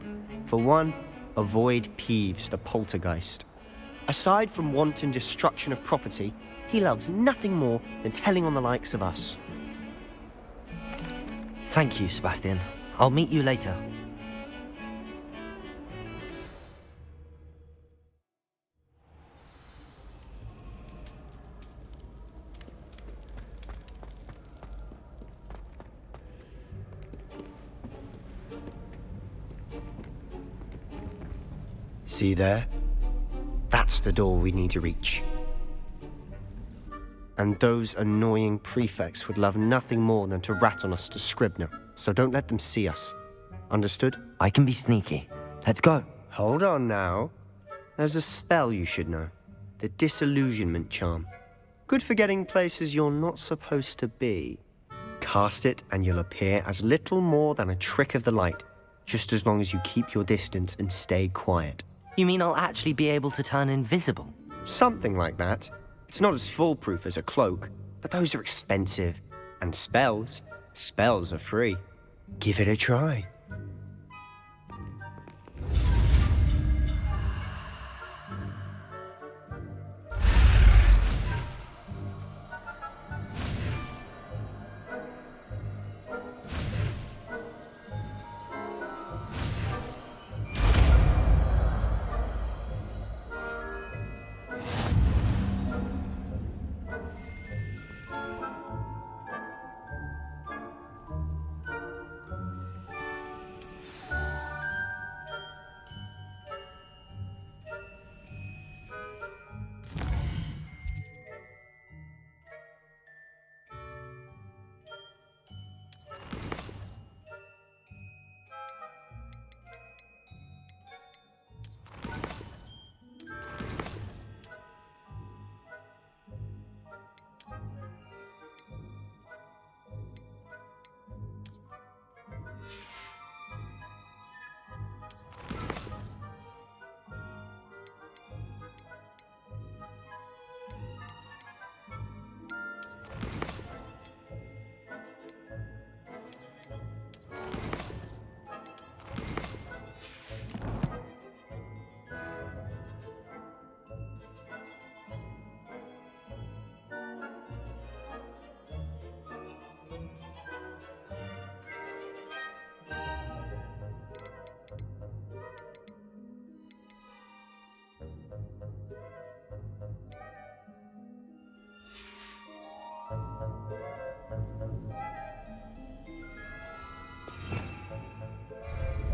[SPEAKER 14] For one, avoid Peeves, the poltergeist. Aside from wanton destruction of property, he loves nothing more than telling on the likes of us.
[SPEAKER 1] Thank you, Sebastian. I'll meet you later.
[SPEAKER 14] See there? That's the door we need to reach. And those annoying prefects would love nothing more than to rat on us to Scribner, so don't let them see us. Understood?
[SPEAKER 1] I can be sneaky. Let's go.
[SPEAKER 14] Hold on now. There's a spell you should know. The Disillusionment Charm. Good for getting places you're not supposed to be. Cast it and you'll appear as little more than a trick of the light, just as long as you keep your distance and stay quiet.
[SPEAKER 1] You mean I'll actually be able to turn invisible?
[SPEAKER 14] Something like that. It's not as foolproof as a cloak, but those are expensive. And spells are free. Give it a try.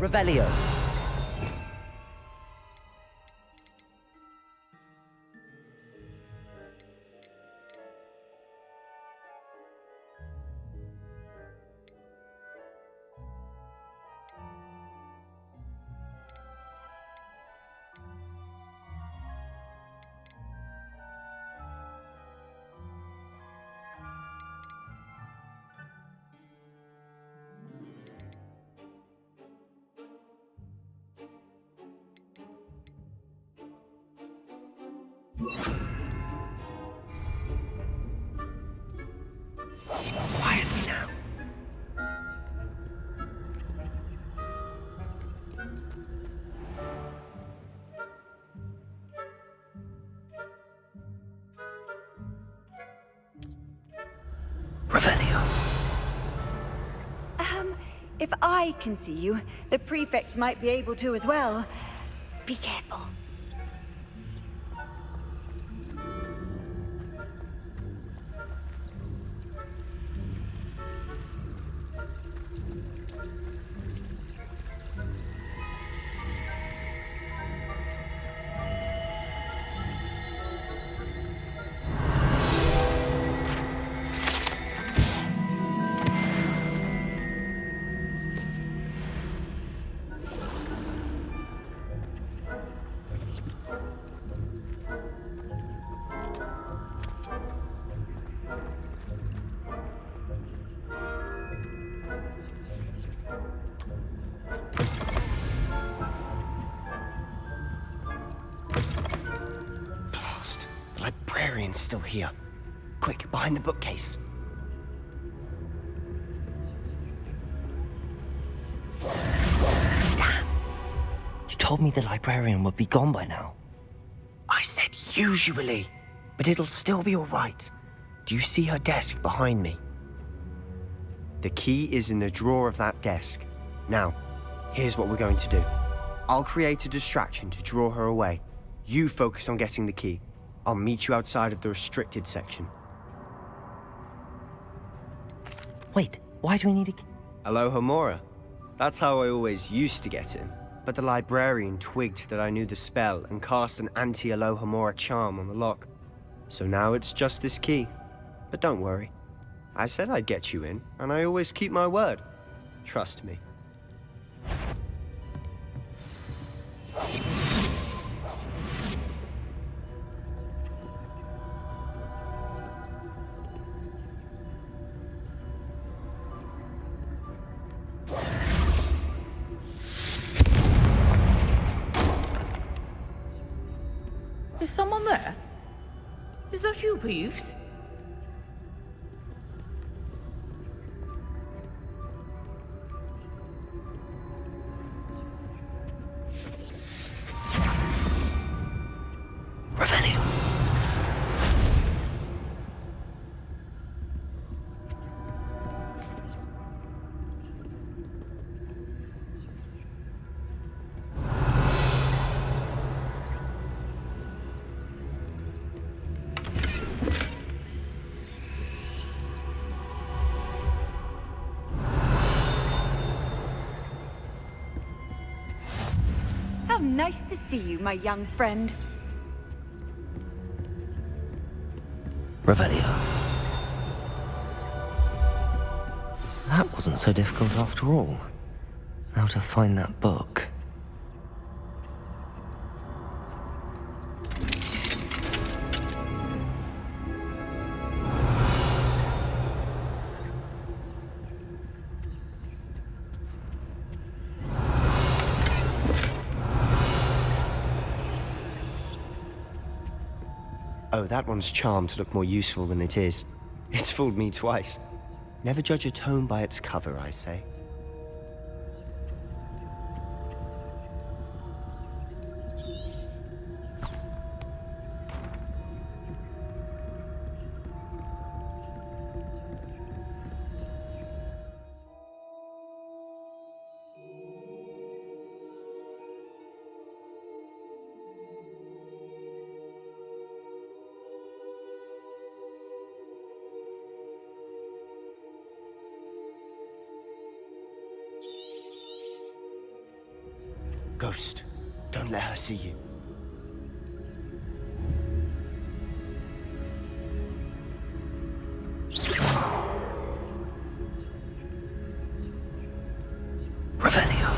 [SPEAKER 1] Revelio.
[SPEAKER 14] Quietly now.
[SPEAKER 1] Revelio.
[SPEAKER 17] If I can see you, the prefects might be able to as well. Be careful.
[SPEAKER 14] Blast. The librarian's still here. Quick, behind the bookcase.
[SPEAKER 1] Damn. You told me the librarian would be gone by now.
[SPEAKER 14] I said usually, but it'll still be all right. Do you see her desk behind me? The key is in the drawer of that desk. Now, here's what we're going to do. I'll create a distraction to draw her away. You focus on getting the key. I'll meet you outside of the restricted section.
[SPEAKER 1] Wait, why do we need a key?
[SPEAKER 14] Aloha Mora. That's how I always used to get in. But the librarian twigged that I knew the spell and cast an anti-Aloha Mora charm on the lock. So now it's just this key. But don't worry. I said I'd get you in, and I always keep my word. Trust me.
[SPEAKER 19] Is someone there? Is that you, Peeves?
[SPEAKER 1] Revelio.
[SPEAKER 17] How nice to see you, my young friend.
[SPEAKER 1] Revelio. That wasn't so difficult after all. Now to find that book.
[SPEAKER 14] Oh, that one's charmed to look more useful than it is. It's fooled me twice. Never judge a tome by its cover, I say. ghost. Don't let her see you.
[SPEAKER 1] Revelio.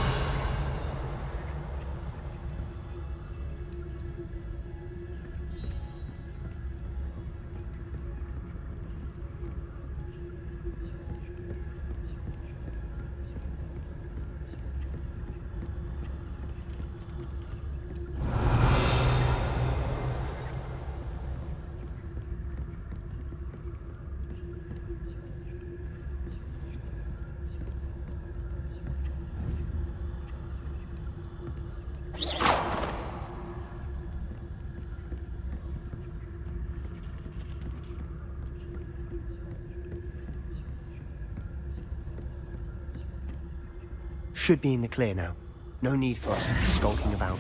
[SPEAKER 14] Should be in the clear now. No need for us to be skulking about.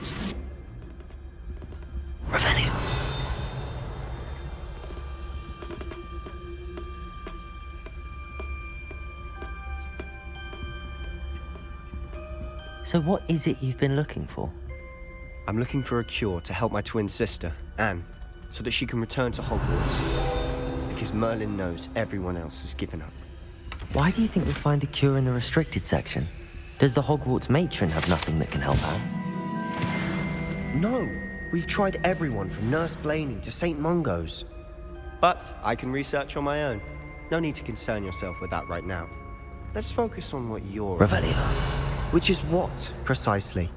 [SPEAKER 1] Revelio. So what is it you've been looking for?
[SPEAKER 14] I'm looking for a cure to help my twin sister, Anne, so that she can return to Hogwarts. Because Merlin knows everyone else has given up.
[SPEAKER 1] Why do you think you'll find a cure in the restricted section? Does the Hogwarts matron have nothing that can help out?
[SPEAKER 14] No! We've tried everyone from Nurse Blaney to St. Mungo's. But I can research on my own. No need to concern yourself with that right now. Let's focus on what you're...
[SPEAKER 1] Revelio.
[SPEAKER 14] Which is what, precisely?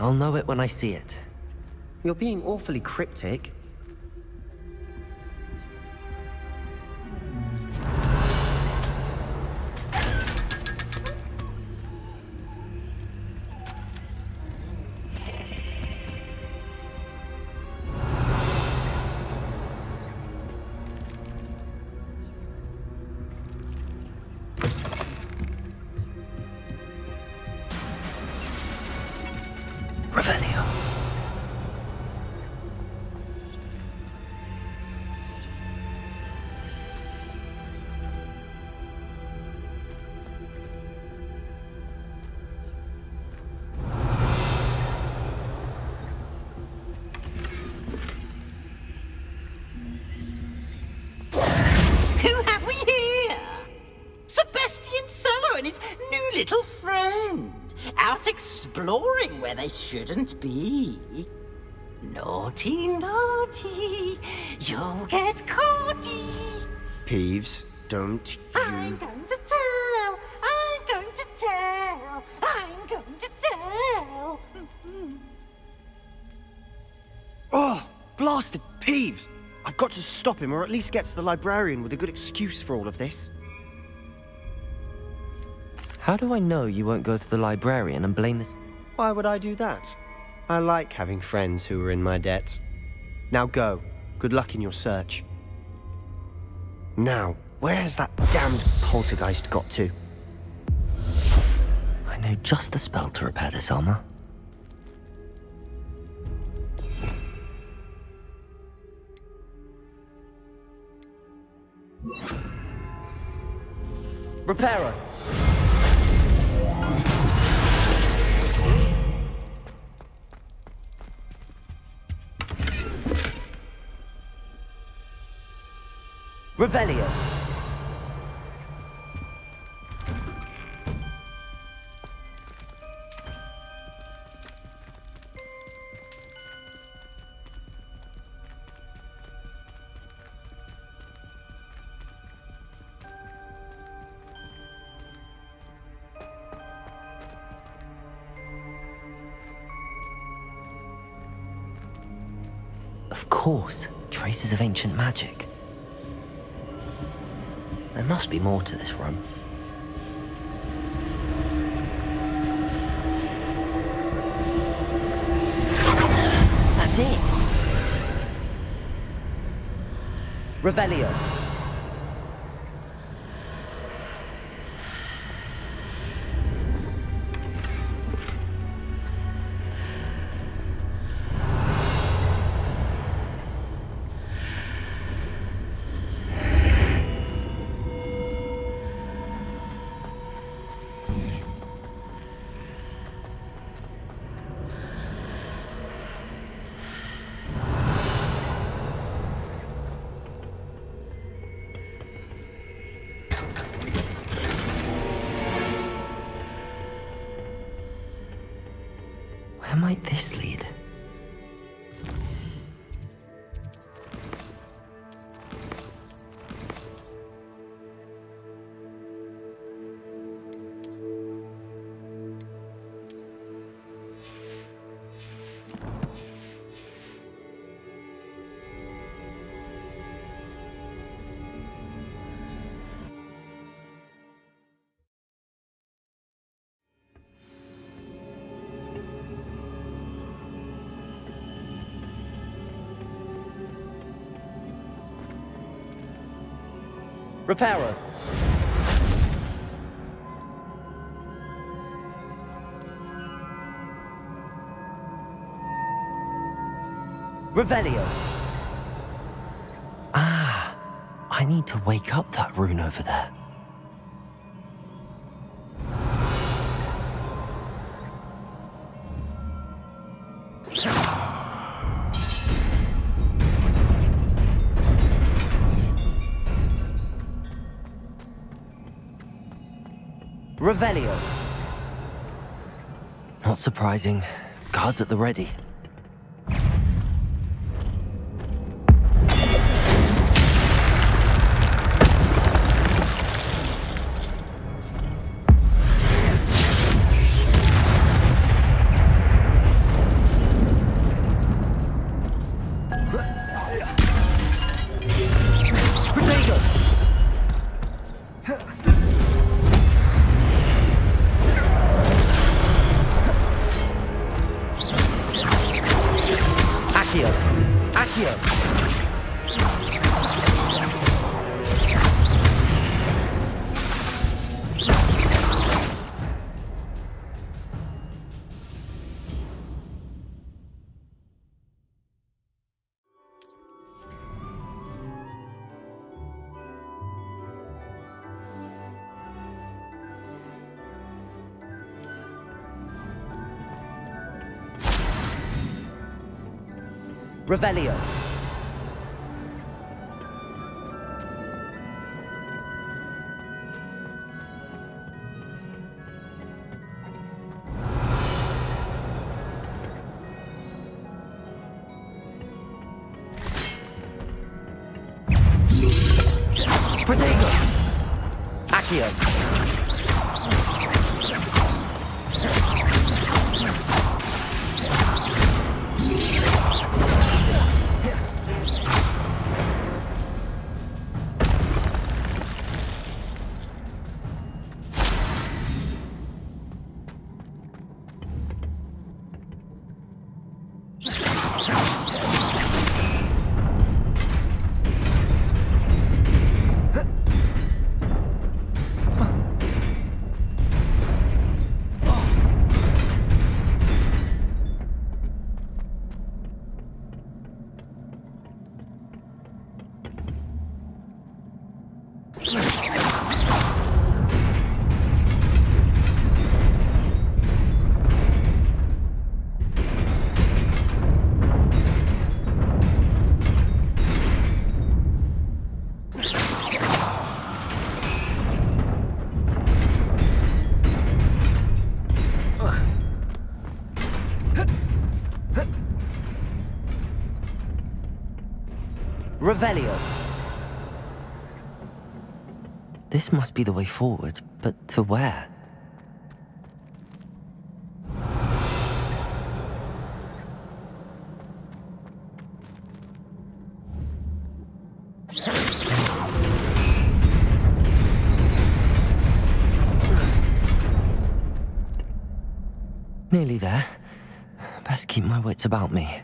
[SPEAKER 1] I'll know it when I see it.
[SPEAKER 14] You're being awfully cryptic.
[SPEAKER 1] Revelio.
[SPEAKER 19] Who have we here? Sebastian Solo and his new little friend. Out exploring where they shouldn't be. Naughty, naughty, you'll get caughty.
[SPEAKER 14] Peeves, don't you...
[SPEAKER 19] I'm going to tell, I'm going to tell, I'm going to tell.
[SPEAKER 14] Oh, blasted Peeves! I've got to stop him, or at least get to the librarian with a good excuse for all of this.
[SPEAKER 1] How do I know you won't go to the librarian and blame this?
[SPEAKER 14] Why would I do that? I like having friends who are in my debt. Now go. Good luck in your search. Now, where's that damned poltergeist got to?
[SPEAKER 1] I know just the spell to repair this armor. Reparo! Revelio. Of course, traces of ancient magic. There must be more to this room. That's it! Revelio. might this lead?
[SPEAKER 20] Reparo. Revelio.
[SPEAKER 1] Ah, I need to wake up that rune over there.
[SPEAKER 20] Revelio.
[SPEAKER 1] Not surprising. Guards at the ready.
[SPEAKER 20] Revelio.
[SPEAKER 1] Protego.
[SPEAKER 20] Accio. Revelio.
[SPEAKER 1] This must be the way forward, but to where? Nearly there. Best keep my wits about me.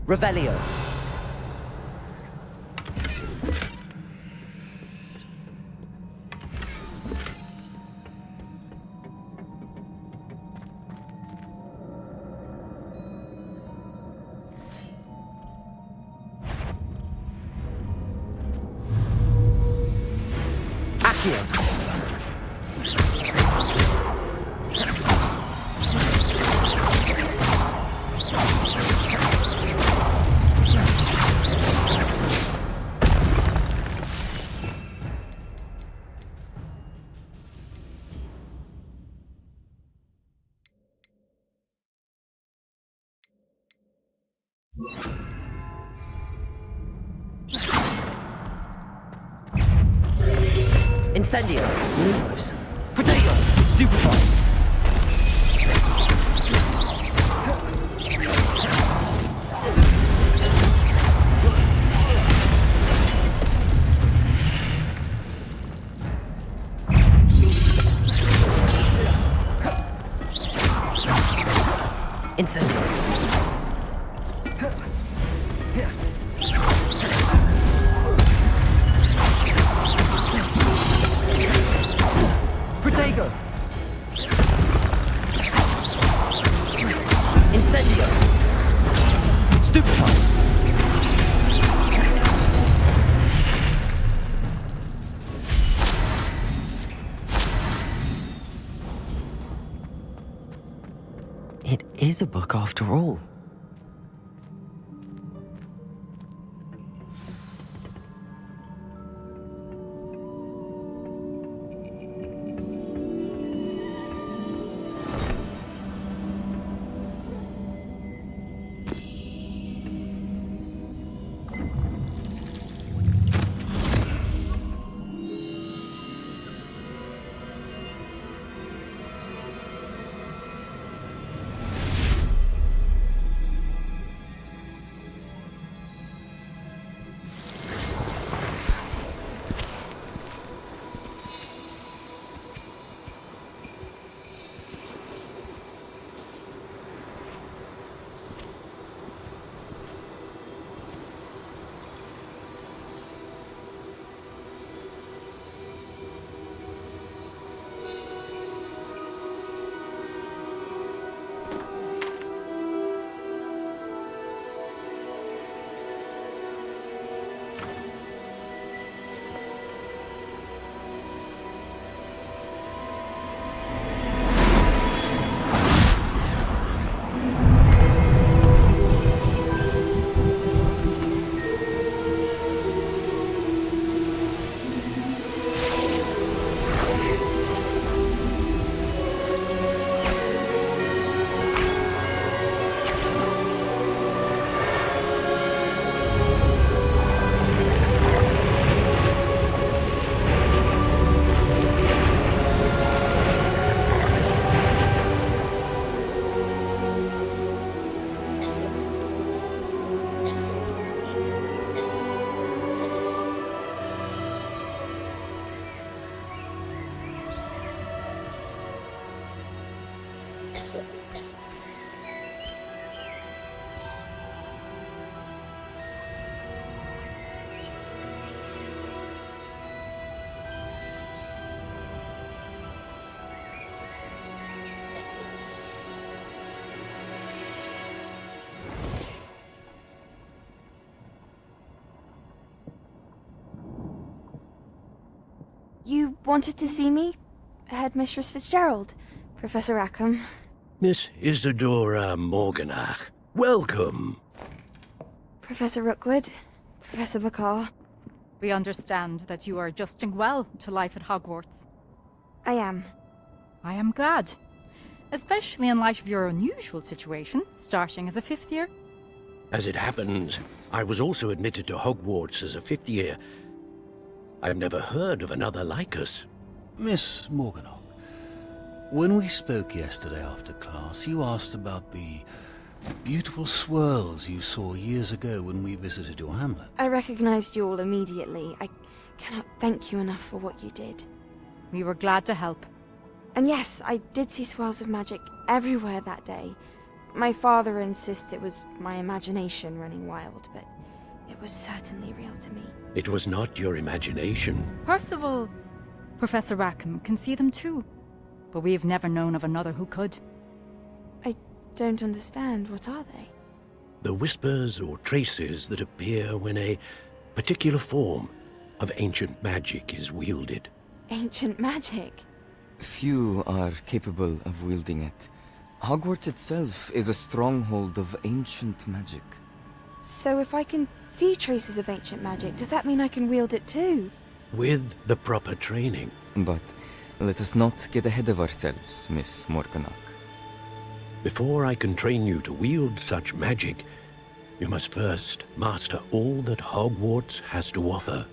[SPEAKER 20] Revelio. Accio. Incendio. Lumos. Protego. Stupefy. Incendio. Protego. Incendio. Stupefy.
[SPEAKER 1] It is a book after all.
[SPEAKER 21] You wanted to see me? Headmistress Fitzgerald, Professor Rackham.
[SPEAKER 5] Miss Isadora Morganach, welcome.
[SPEAKER 21] Professor Rookwood, Professor McCaw.
[SPEAKER 11] We understand that you are adjusting well to life at Hogwarts.
[SPEAKER 21] I am.
[SPEAKER 11] I am glad. Especially in light of your unusual situation, starting as a 5th year.
[SPEAKER 5] As it happens, I was also admitted to Hogwarts as a 5th year. I've never heard of another like us.
[SPEAKER 22] Miss Morganach, when we spoke yesterday after class, you asked about the beautiful swirls you saw years ago when we visited your hamlet.
[SPEAKER 21] I recognized you all immediately. I cannot thank you enough for what you did.
[SPEAKER 11] We were glad to help.
[SPEAKER 21] And yes, I did see swirls of magic everywhere that day. My father insists it was my imagination running wild, but it was certainly real to me.
[SPEAKER 5] It was not your imagination.
[SPEAKER 11] Percival, Professor Rackham can see them too. But we've never known of another who could.
[SPEAKER 21] I don't understand. What are they?
[SPEAKER 5] The whispers or traces that appear when a particular form of ancient magic is wielded.
[SPEAKER 21] Ancient magic?
[SPEAKER 23] Few are capable of wielding it. Hogwarts itself is a stronghold of ancient magic.
[SPEAKER 21] So if I can see traces of ancient magic, does that mean I can wield it too?
[SPEAKER 5] With the proper training.
[SPEAKER 23] But let us not get ahead of ourselves, Miss Morganach.
[SPEAKER 5] Before I can train you to wield such magic, you must first master all that Hogwarts has to offer.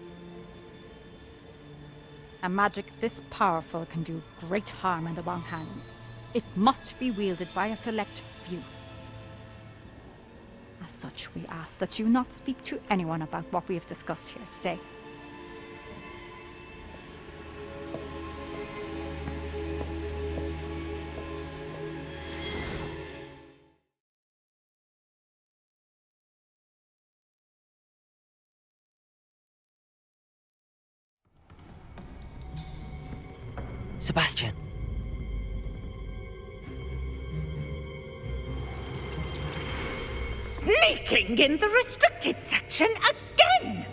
[SPEAKER 11] A magic this powerful can do great harm in the wrong hands. It must be wielded by a select few. As such, we ask that you not speak to anyone about what we have discussed here today.
[SPEAKER 1] Sebastian.
[SPEAKER 2] Sneaking in the restricted section again!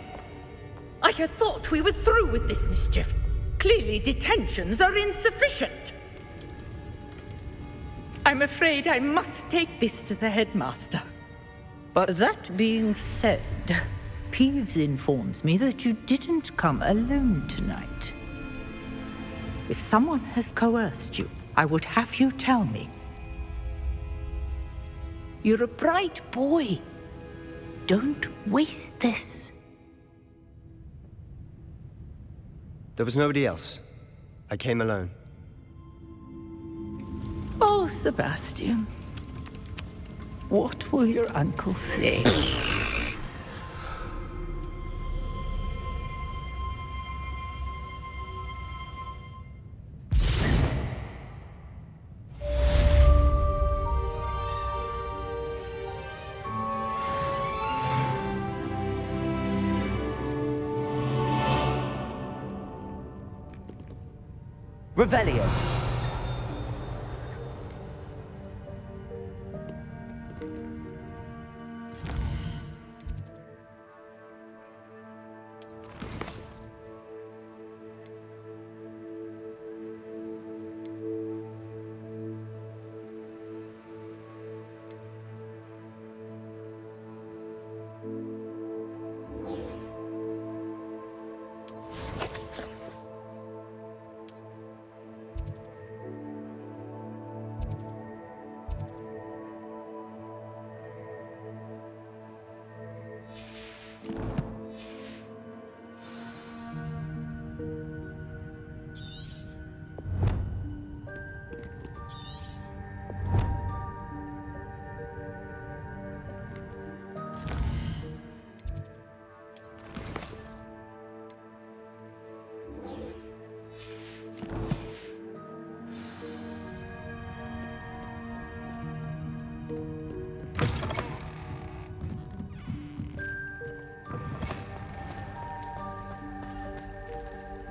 [SPEAKER 2] I had thought we were through with this mischief. Clearly detentions are insufficient. I'm afraid I must take this to the headmaster.
[SPEAKER 4] But that being said, Peeves informs me that you didn't come alone tonight. If someone has coerced you, I would have you tell me. You're a bright boy. Don't waste this.
[SPEAKER 14] There was nobody else. I came alone.
[SPEAKER 4] Oh, Sebastian. What will your uncle say?
[SPEAKER 1] Revelio.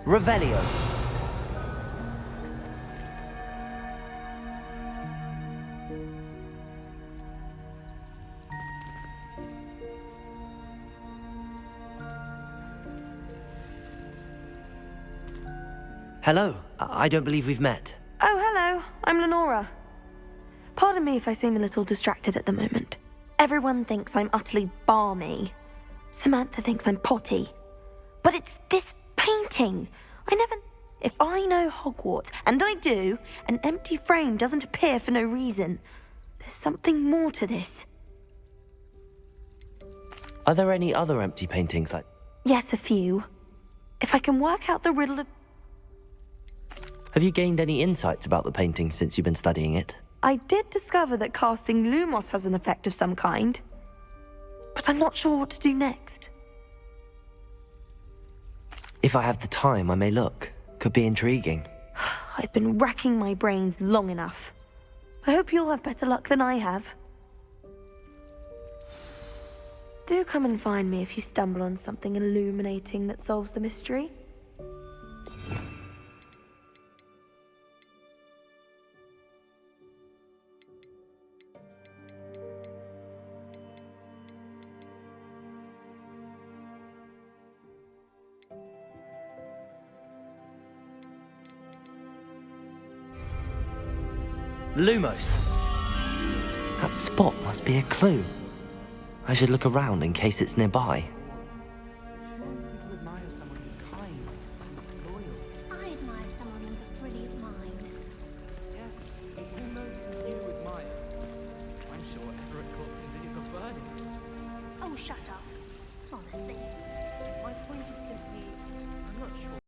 [SPEAKER 1] Revelio. Hello. I don't believe we've met.
[SPEAKER 7] Oh, hello. I'm Lenora. Pardon me if I seem a little distracted at the moment. Everyone thinks I'm utterly balmy. Samantha thinks I'm potty. But it's this painting. If I know Hogwarts, and I do, an empty frame doesn't appear for no reason. There's something more to this.
[SPEAKER 1] Are there any other empty paintings like...
[SPEAKER 7] Yes, a few. If I can work out the riddle of...
[SPEAKER 1] Have you gained any insights about the painting since you've been studying it?
[SPEAKER 7] I did discover that casting Lumos has an effect of some kind. But I'm not sure what to do next.
[SPEAKER 1] If I have the time, I may look. Could be intriguing.
[SPEAKER 7] I've been racking my brains long enough. I hope you'll have better luck than I have. Do come and find me if you stumble on something illuminating that solves the mystery.
[SPEAKER 1] Lumos. That spot must be a clue. I should look around in case it's nearby.
[SPEAKER 9] I admire someone with a brilliant mind.